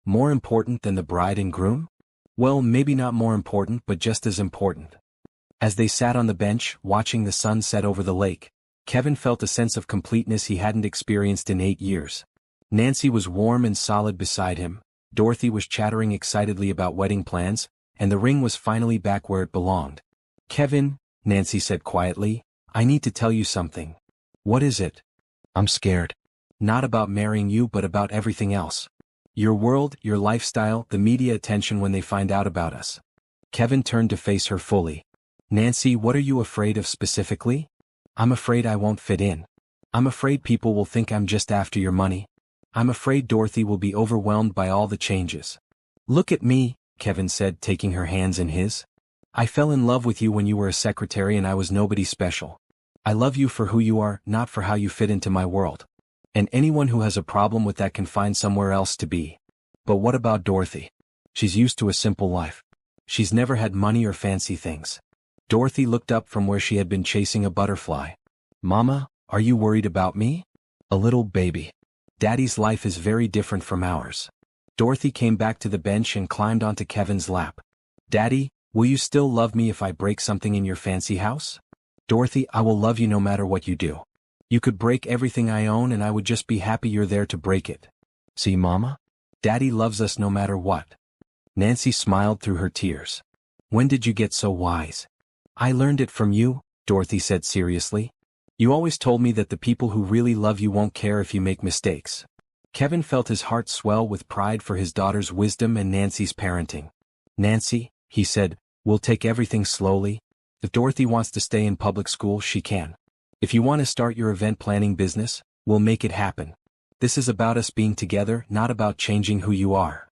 More important than the bride and groom? Well, maybe not more important, but just as important. As they sat on the bench, watching the sun set over the lake, Kevin felt a sense of completeness he hadn't experienced in 8 years. Nancy was warm and solid beside him, Dorothy was chattering excitedly about wedding plans, and the ring was finally back where it belonged. Kevin, Nancy said quietly. I need to tell you something. What is it? I'm scared. Not about marrying you but about everything else. Your world, your lifestyle, the media attention when they find out about us. Kevin turned to face her fully. Nancy, what are you afraid of specifically? I'm afraid I won't fit in. I'm afraid people will think I'm just after your money. I'm afraid Dorothy will be overwhelmed by all the changes. Look at me, Kevin said, taking her hands in his. I fell in love with you when you were a secretary and I was nobody special. I love you for who you are, not for how you fit into my world. And anyone who has a problem with that can find somewhere else to be. But what about Dorothy? She's used to a simple life. She's never had money or fancy things. Dorothy looked up from where she had been chasing a butterfly. Mama, are you worried about me? A little baby. Daddy's life is very different from ours. Dorothy came back to the bench and climbed onto Kevin's lap. Daddy, will you still love me if I break something in your fancy house? Dorothy, I will love you no matter what you do. You could break everything I own and I would just be happy you're there to break it. See, Mama? Daddy loves us no matter what. Nancy smiled through her tears. When did you get so wise? I learned it from you, Dorothy said seriously. You always told me that the people who really love you won't care if you make mistakes. Kevin felt his heart swell with pride for his daughter's wisdom and Nancy's parenting. Nancy, he said, we'll take everything slowly. If Dorothy wants to stay in public school, she can. If you want to start your event planning business, we'll make it happen. This is about us being together, not about changing who you are.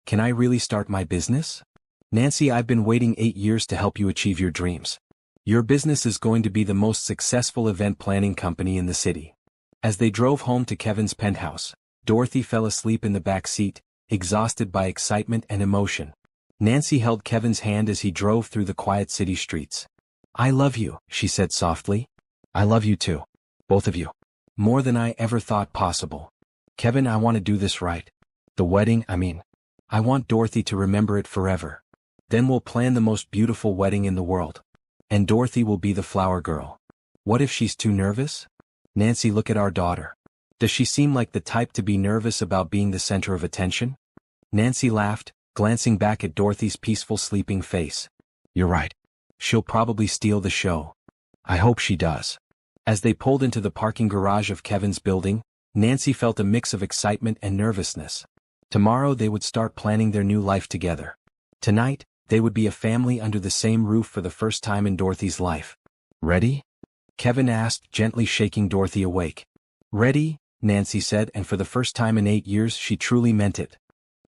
Can I really start my business? Nancy, I've been waiting 8 years to help you achieve your dreams. Your business is going to be the most successful event planning company in the city. As they drove home to Kevin's penthouse, Dorothy fell asleep in the back seat, exhausted by excitement and emotion. Nancy held Kevin's hand as he drove through the quiet city streets. I love you, she said softly. I love you too. Both of you. More than I ever thought possible. Kevin, I want to do this right. The wedding, I want Dorothy to remember it forever. Then we'll plan the most beautiful wedding in the world. And Dorothy will be the flower girl. What if she's too nervous? Nancy, look at our daughter. Does she seem like the type to be nervous about being the center of attention? Nancy laughed, glancing back at Dorothy's peaceful sleeping face. You're right. She'll probably steal the show. I hope she does. As they pulled into the parking garage of Kevin's building, Nancy felt a mix of excitement and nervousness. Tomorrow they would start planning their new life together. Tonight, they would be a family under the same roof for the first time in Dorothy's life. Ready? Kevin asked, gently shaking Dorothy awake. Ready, Nancy said, and for the first time in 8 years she truly meant it.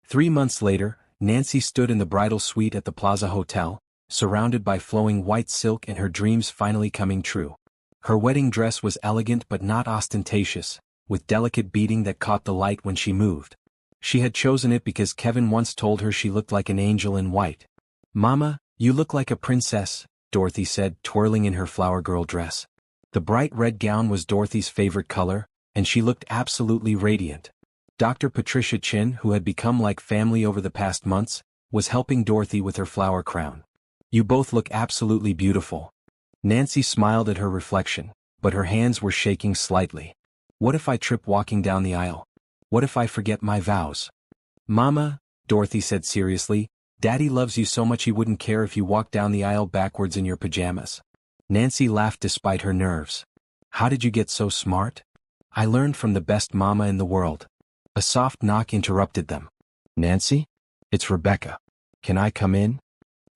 3 months later, Nancy stood in the bridal suite at the Plaza Hotel, surrounded by flowing white silk and her dreams finally coming true. Her wedding dress was elegant but not ostentatious, with delicate beading that caught the light when she moved. She had chosen it because Kevin once told her she looked like an angel in white. Mama, you look like a princess, Dorothy said, twirling in her flower girl dress. The bright red gown was Dorothy's favorite color, and she looked absolutely radiant. Dr. Patricia Chin, who had become like family over the past months, was helping Dorothy with her flower crown. You both look absolutely beautiful. Nancy smiled at her reflection, but her hands were shaking slightly. What if I trip walking down the aisle? What if I forget my vows? Mama, Dorothy said seriously, Daddy loves you so much he wouldn't care if you walked down the aisle backwards in your pajamas. Nancy laughed despite her nerves. How did you get so smart? I learned from the best mama in the world. A soft knock interrupted them. Nancy? It's Rebecca. Can I come in?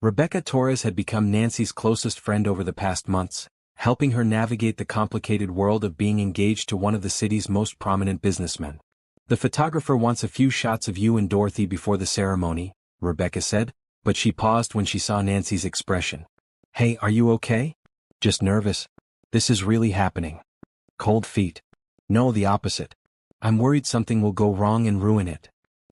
Rebecca Torres had become Nancy's closest friend over the past months, helping her navigate the complicated world of being engaged to one of the city's most prominent businessmen. The photographer wants a few shots of you and Dorothy before the ceremony, Rebecca said, but she paused when she saw Nancy's expression. Hey, are you okay? Just nervous. This is really happening. Cold feet. No, the opposite. I'm worried something will go wrong and ruin it.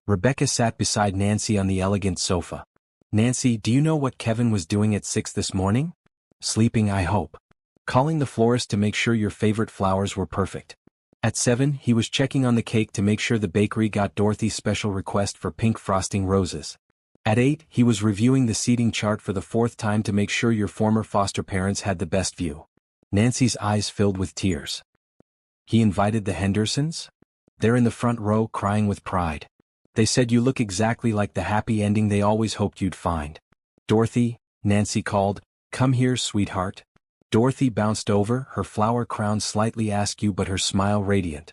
Rebecca sat beside Nancy on the elegant sofa. Nancy, do you know what Kevin was doing at 6 this morning? Sleeping, I hope. Calling the florist to make sure your favorite flowers were perfect. At 7, he was checking on the cake to make sure the bakery got Dorothy's special request for pink frosting roses. At 8, he was reviewing the seating chart for the 4th time to make sure your former foster parents had the best view. Nancy's eyes filled with tears. He invited the Hendersons? They're in the front row crying with pride. They said you look exactly like the happy ending they always hoped you'd find. Dorothy, Nancy called, come here, sweetheart. Dorothy bounced over, her flower crown slightly askew but her smile radiant.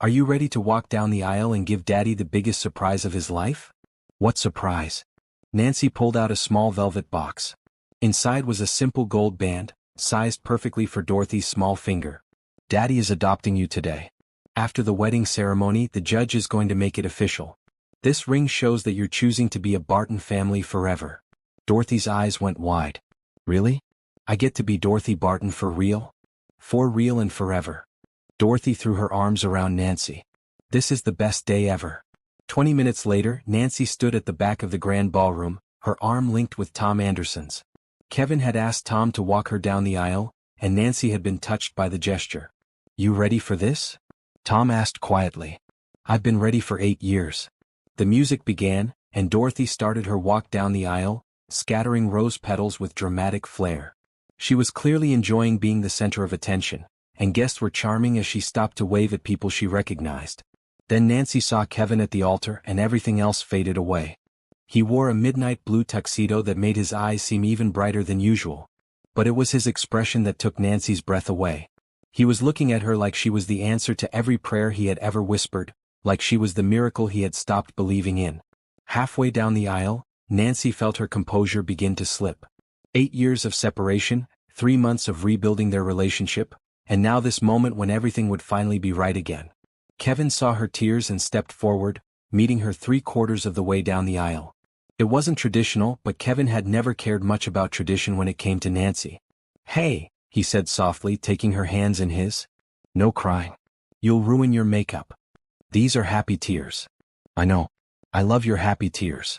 Are you ready to walk down the aisle and give Daddy the biggest surprise of his life? What surprise? Nancy pulled out a small velvet box. Inside was a simple gold band, sized perfectly for Dorothy's small finger. Daddy is adopting you today. After the wedding ceremony, the judge is going to make it official. This ring shows that you're choosing to be a Barton family forever. Dorothy's eyes went wide. Really? I get to be Dorothy Barton for real? For real and forever. Dorothy threw her arms around Nancy. This is the best day ever. 20 minutes later, Nancy stood at the back of the grand ballroom, her arm linked with Tom Anderson's. Kevin had asked Tom to walk her down the aisle, and Nancy had been touched by the gesture. You ready for this? Tom asked quietly. I've been ready for 8 years. The music began, and Dorothy started her walk down the aisle, scattering rose petals with dramatic flair. She was clearly enjoying being the center of attention, and guests were charming as she stopped to wave at people she recognized. Then Nancy saw Kevin at the altar and everything else faded away. He wore a midnight blue tuxedo that made his eyes seem even brighter than usual. But it was his expression that took Nancy's breath away. He was looking at her like she was the answer to every prayer he had ever whispered, like she was the miracle he had stopped believing in. Halfway down the aisle, Nancy felt her composure begin to slip. 8 years of separation, 3 months of rebuilding their relationship, and now this moment when everything would finally be right again. Kevin saw her tears and stepped forward, meeting her 3/4 of the way down the aisle. It wasn't traditional, but Kevin had never cared much about tradition when it came to Nancy. Hey, he said softly, taking her hands in his. No crying. You'll ruin your makeup. These are happy tears. I know. I love your happy tears.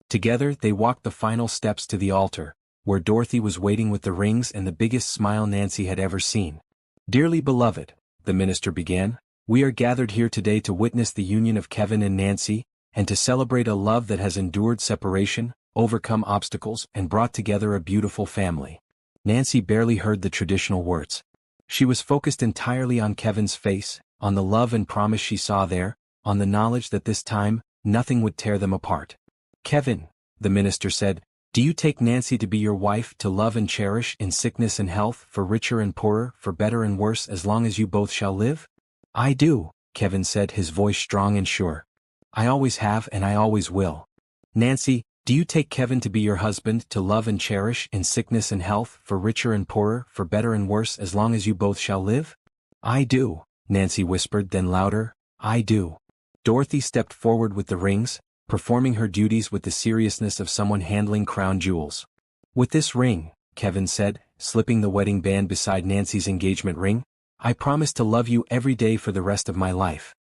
Together, they walked the final steps to the altar, where Dorothy was waiting with the rings and the biggest smile Nancy had ever seen. Dearly beloved, the minister began, we are gathered here today to witness the union of Kevin and Nancy, and to celebrate a love that has endured separation, overcome obstacles, and brought together a beautiful family. Nancy barely heard the traditional words. She was focused entirely on Kevin's face, on the love and promise she saw there, on the knowledge that this time, nothing would tear them apart. Kevin, the minister said, do you take Nancy to be your wife, to love and cherish in sickness and health, for richer and poorer, for better and worse, as long as you both shall live? I do, Kevin said, his voice strong and sure. I always have and I always will. Nancy, do you take Kevin to be your husband, to love and cherish in sickness and health, for richer and poorer, for better and worse, as long as you both shall live? I do, Nancy whispered, then louder, I do. Dorothy stepped forward with the rings, performing her duties with the seriousness of someone handling crown jewels. With this ring, Kevin said, slipping the wedding band beside Nancy's engagement ring, I promise to love you every day for the rest of my life.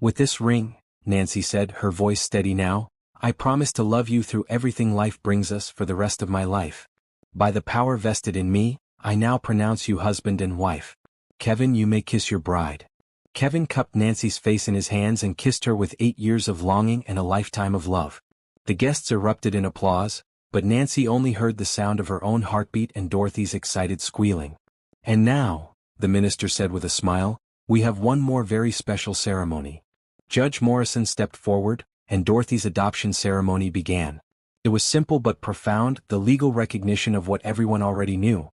With this ring, Nancy said, her voice steady now, I promise to love you through everything life brings us for the rest of my life. By the power vested in me, I now pronounce you husband and wife. Kevin, you may kiss your bride. Kevin cupped Nancy's face in his hands and kissed her with 8 years of longing and a lifetime of love. The guests erupted in applause, but Nancy only heard the sound of her own heartbeat and Dorothy's excited squealing. And now, the minister said with a smile, we have one more very special ceremony. Judge Morrison stepped forward, and Dorothy's adoption ceremony began. It was simple but profound, the legal recognition of what everyone already knew.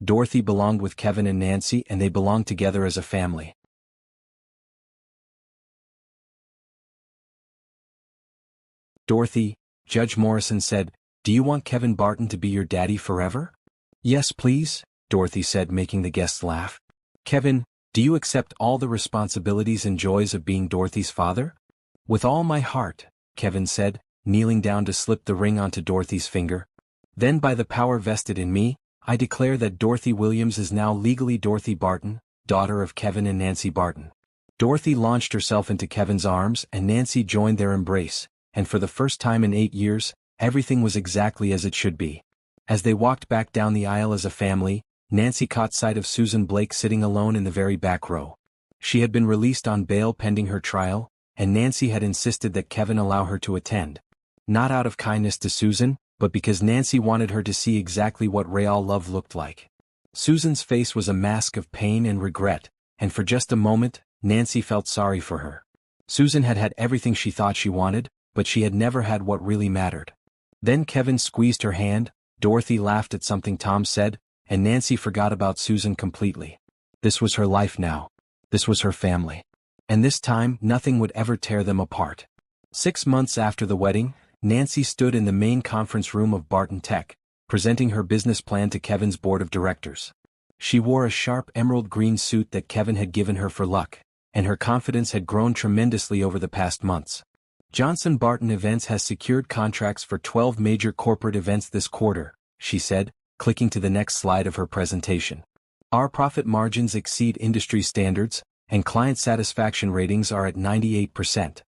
Dorothy belonged with Kevin and Nancy, and they belonged together as a family. Dorothy, Judge Morrison said, do you want Kevin Barton to be your daddy forever? Yes, please, Dorothy said, making the guests laugh. Kevin, do you accept all the responsibilities and joys of being Dorothy's father? With all my heart, Kevin said, kneeling down to slip the ring onto Dorothy's finger. Then by the power vested in me, I declare that Dorothy Williams is now legally Dorothy Barton, daughter of Kevin and Nancy Barton. Dorothy launched herself into Kevin's arms and Nancy joined their embrace, and for the first time in 8 years, everything was exactly as it should be. As they walked back down the aisle as a family, Nancy caught sight of Susan Blake sitting alone in the very back row. She had been released on bail pending her trial, and Nancy had insisted that Kevin allow her to attend. Not out of kindness to Susan, but because Nancy wanted her to see exactly what real love looked like. Susan's face was a mask of pain and regret, and for just a moment, Nancy felt sorry for her. Susan had had everything she thought she wanted, but she had never had what really mattered. Then Kevin squeezed her hand, Dorothy laughed at something Tom said, and Nancy forgot about Susan completely. This was her life now. This was her family. And this time, nothing would ever tear them apart. 6 months after the wedding, Nancy stood in the main conference room of Barton Tech, presenting her business plan to Kevin's board of directors. She wore a sharp emerald green suit that Kevin had given her for luck, and her confidence had grown tremendously over the past months. Johnson Barton Events has secured contracts for 12 major corporate events this quarter, she said, clicking to the next slide of her presentation. Our profit margins exceed industry standards, and client satisfaction ratings are at 98%.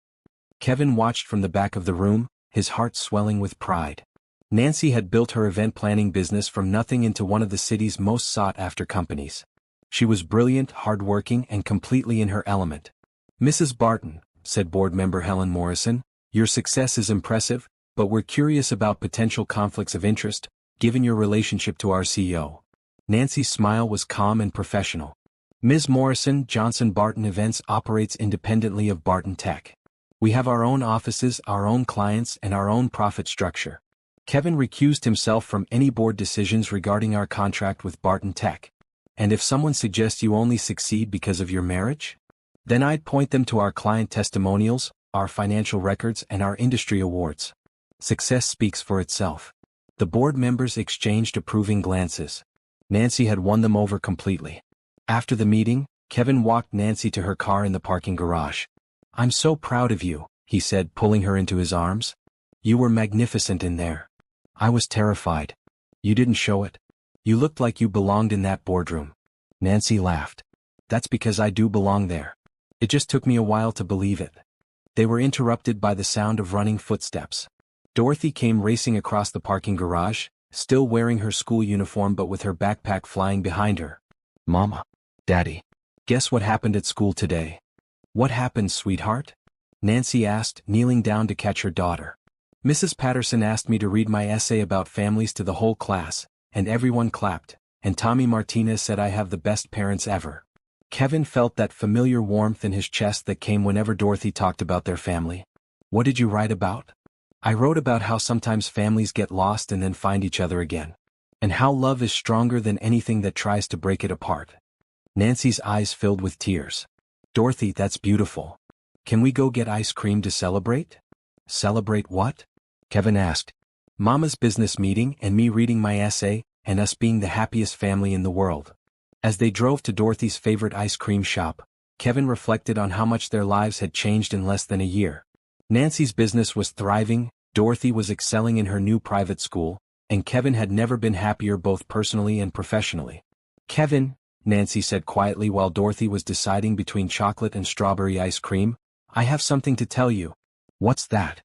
Kevin watched from the back of the room, his heart swelling with pride. Nancy had built her event planning business from nothing into one of the city's most sought-after companies. She was brilliant, hardworking, and completely in her element. "Mrs. Barton," said board member Helen Morrison, "your success is impressive, but we're curious about potential conflicts of interest, given your relationship to our CEO." Nancy's smile was calm and professional. "Ms. Morrison, Johnson Barton Events operates independently of Barton Tech. We have our own offices, our own clients, and our own profit structure." Kevin recused himself from any board decisions regarding our contract with Barton Tech. "And if someone suggests you only succeed because of your marriage? Then I'd point them to our client testimonials, our financial records, and our industry awards. Success speaks for itself." The board members exchanged approving glances. Nancy had won them over completely. After the meeting, Kevin walked Nancy to her car in the parking garage. "I'm so proud of you," he said, pulling her into his arms. "You were magnificent in there. I was terrified. You didn't show it. You looked like you belonged in that boardroom." Nancy laughed. "That's because I do belong there. It just took me a while to believe it." They were interrupted by the sound of running footsteps. Dorothy came racing across the parking garage, still wearing her school uniform but with her backpack flying behind her. "Mama. Daddy. Guess what happened at school today?" "What happened, sweetheart?" Nancy asked, kneeling down to catch her daughter. "Mrs. Patterson asked me to read my essay about families to the whole class, and everyone clapped, and Tommy Martinez said I have the best parents ever." Kevin felt that familiar warmth in his chest that came whenever Dorothy talked about their family. "What did you write about?" "I wrote about how sometimes families get lost and then find each other again. And how love is stronger than anything that tries to break it apart." Nancy's eyes filled with tears. "Dorothy, that's beautiful. Can we go get ice cream to celebrate?" "Celebrate what?" Kevin asked. "Mama's business meeting and me reading my essay, and us being the happiest family in the world." As they drove to Dorothy's favorite ice cream shop, Kevin reflected on how much their lives had changed in less than a year. Nancy's business was thriving, Dorothy was excelling in her new private school, and Kevin had never been happier both personally and professionally. "Kevin," Nancy said quietly while Dorothy was deciding between chocolate and strawberry ice cream, "I have something to tell you." "What's that?"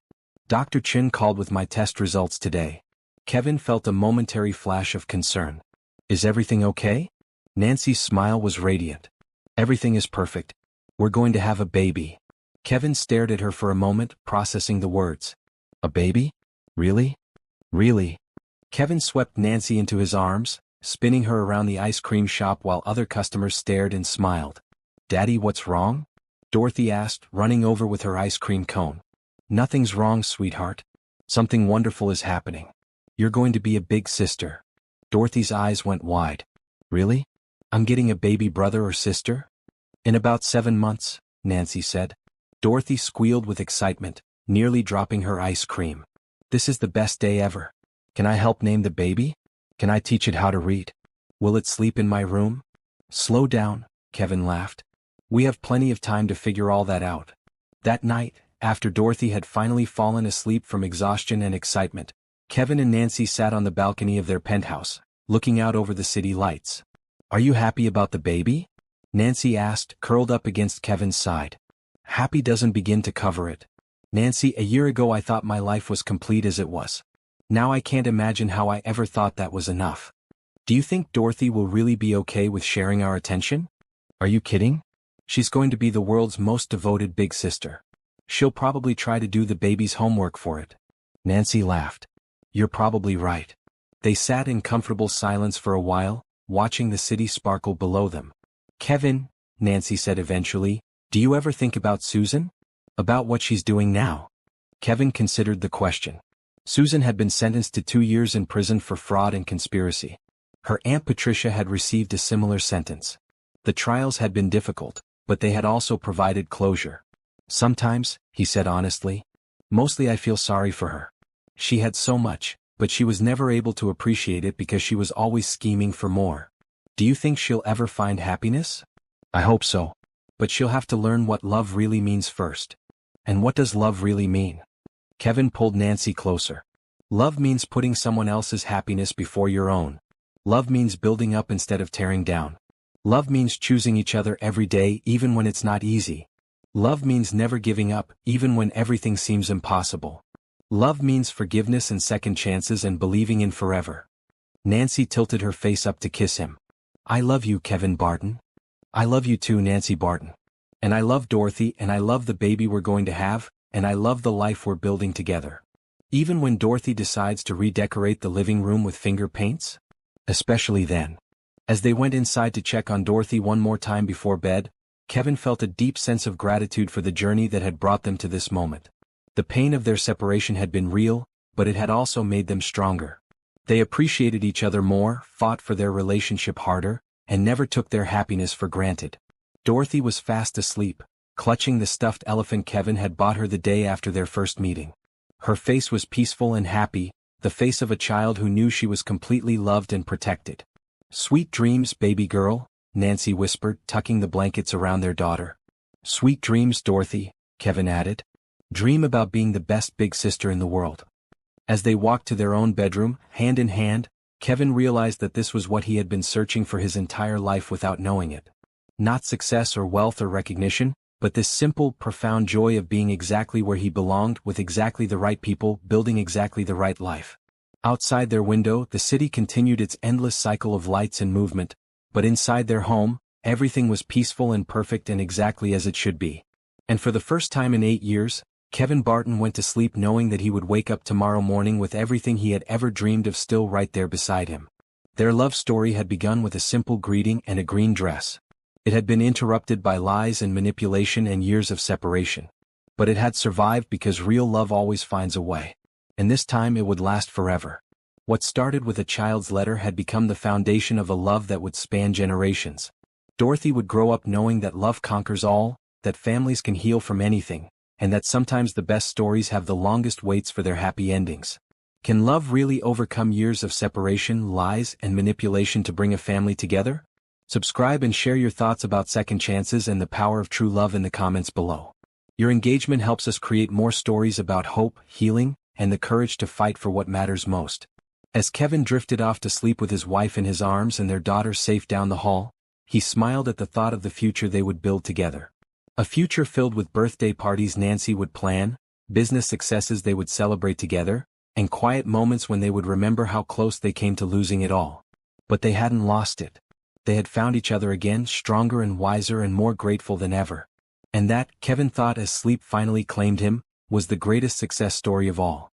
"Dr. Chin called with my test results today." Kevin felt a momentary flash of concern. "Is everything okay?" Nancy's smile was radiant. "Everything is perfect. We're going to have a baby." Kevin stared at her for a moment, processing the words. "A baby? Really? Really?" Kevin swept Nancy into his arms, spinning her around the ice cream shop while other customers stared and smiled. "Daddy, what's wrong?" Dorothy asked, running over with her ice cream cone. "Nothing's wrong, sweetheart. Something wonderful is happening. You're going to be a big sister." Dorothy's eyes went wide. "Really? I'm getting a baby brother or sister?" "In about 7 months," Nancy said. Dorothy squealed with excitement, nearly dropping her ice cream. "This is the best day ever. Can I help name the baby? Can I teach it how to read? Will it sleep in my room?" "Slow down," Kevin laughed. "We have plenty of time to figure all that out." That night, after Dorothy had finally fallen asleep from exhaustion and excitement, Kevin and Nancy sat on the balcony of their penthouse, looking out over the city lights. "Are you happy about the baby?" Nancy asked, curled up against Kevin's side. "Happy doesn't begin to cover it. Nancy, a year ago I thought my life was complete as it was. Now I can't imagine how I ever thought that was enough. Do you think Dorothy will really be okay with sharing our attention?" "Are you kidding? She's going to be the world's most devoted big sister. She'll probably try to do the baby's homework for it." Nancy laughed. "You're probably right." They sat in comfortable silence for a while, watching the city sparkle below them. "Kevin," Nancy said eventually, "do you ever think about Susan? About what she's doing now?" Kevin considered the question. Susan had been sentenced to 2 years in prison for fraud and conspiracy. Her Aunt Patricia had received a similar sentence. The trials had been difficult, but they had also provided closure. Sometimes, he said honestly. Mostly I feel sorry for her. She had so much, but she was never able to appreciate it because she was always scheming for more. Do you think she'll ever find happiness? I hope so. But she'll have to learn what love really means first. And what does love really mean? Kevin pulled Nancy closer. Love means putting someone else's happiness before your own. Love means building up instead of tearing down. Love means choosing each other every day even when it's not easy. Love means never giving up even when everything seems impossible. Love means forgiveness and second chances and believing in forever. Nancy tilted her face up to kiss him. I love you, Kevin Barton. I love you too, Nancy Barton. And I love Dorothy, and I love the baby we're going to have, and I love the life we're building together. Even when Dorothy decides to redecorate the living room with finger paints? Especially then. As they went inside to check on Dorothy one more time before bed, Kevin felt a deep sense of gratitude for the journey that had brought them to this moment. The pain of their separation had been real, but it had also made them stronger. They appreciated each other more, fought for their relationship harder, and never took their happiness for granted. Dorothy was fast asleep, clutching the stuffed elephant Kevin had bought her the day after their first meeting. Her face was peaceful and happy, the face of a child who knew she was completely loved and protected. Sweet dreams, baby girl, Nancy whispered, tucking the blankets around their daughter. Sweet dreams, Dorothy, Kevin added. Dream about being the best big sister in the world. As they walked to their own bedroom, hand in hand, Kevin realized that this was what he had been searching for his entire life without knowing it. Not success or wealth or recognition, but this simple, profound joy of being exactly where he belonged with exactly the right people, building exactly the right life. Outside their window, the city continued its endless cycle of lights and movement, but inside their home, everything was peaceful and perfect and exactly as it should be. And for the first time in 8 years, Kevin Barton went to sleep knowing that he would wake up tomorrow morning with everything he had ever dreamed of still right there beside him. Their love story had begun with a simple greeting and a green dress. It had been interrupted by lies and manipulation and years of separation. But it had survived because real love always finds a way. And this time it would last forever. What started with a child's letter had become the foundation of a love that would span generations. Dorothy would grow up knowing that love conquers all, that families can heal from anything, and that sometimes the best stories have the longest waits for their happy endings. Can love really overcome years of separation, lies, and manipulation to bring a family together? Subscribe and share your thoughts about second chances and the power of true love in the comments below. Your engagement helps us create more stories about hope, healing, and the courage to fight for what matters most. As Kevin drifted off to sleep with his wife in his arms and their daughter safe down the hall, he smiled at the thought of the future they would build together. A future filled with birthday parties Nancy would plan, business successes they would celebrate together, and quiet moments when they would remember how close they came to losing it all. But they hadn't lost it. They had found each other again, stronger and wiser and more grateful than ever. And that, Kevin thought as sleep finally claimed him, was the greatest success story of all.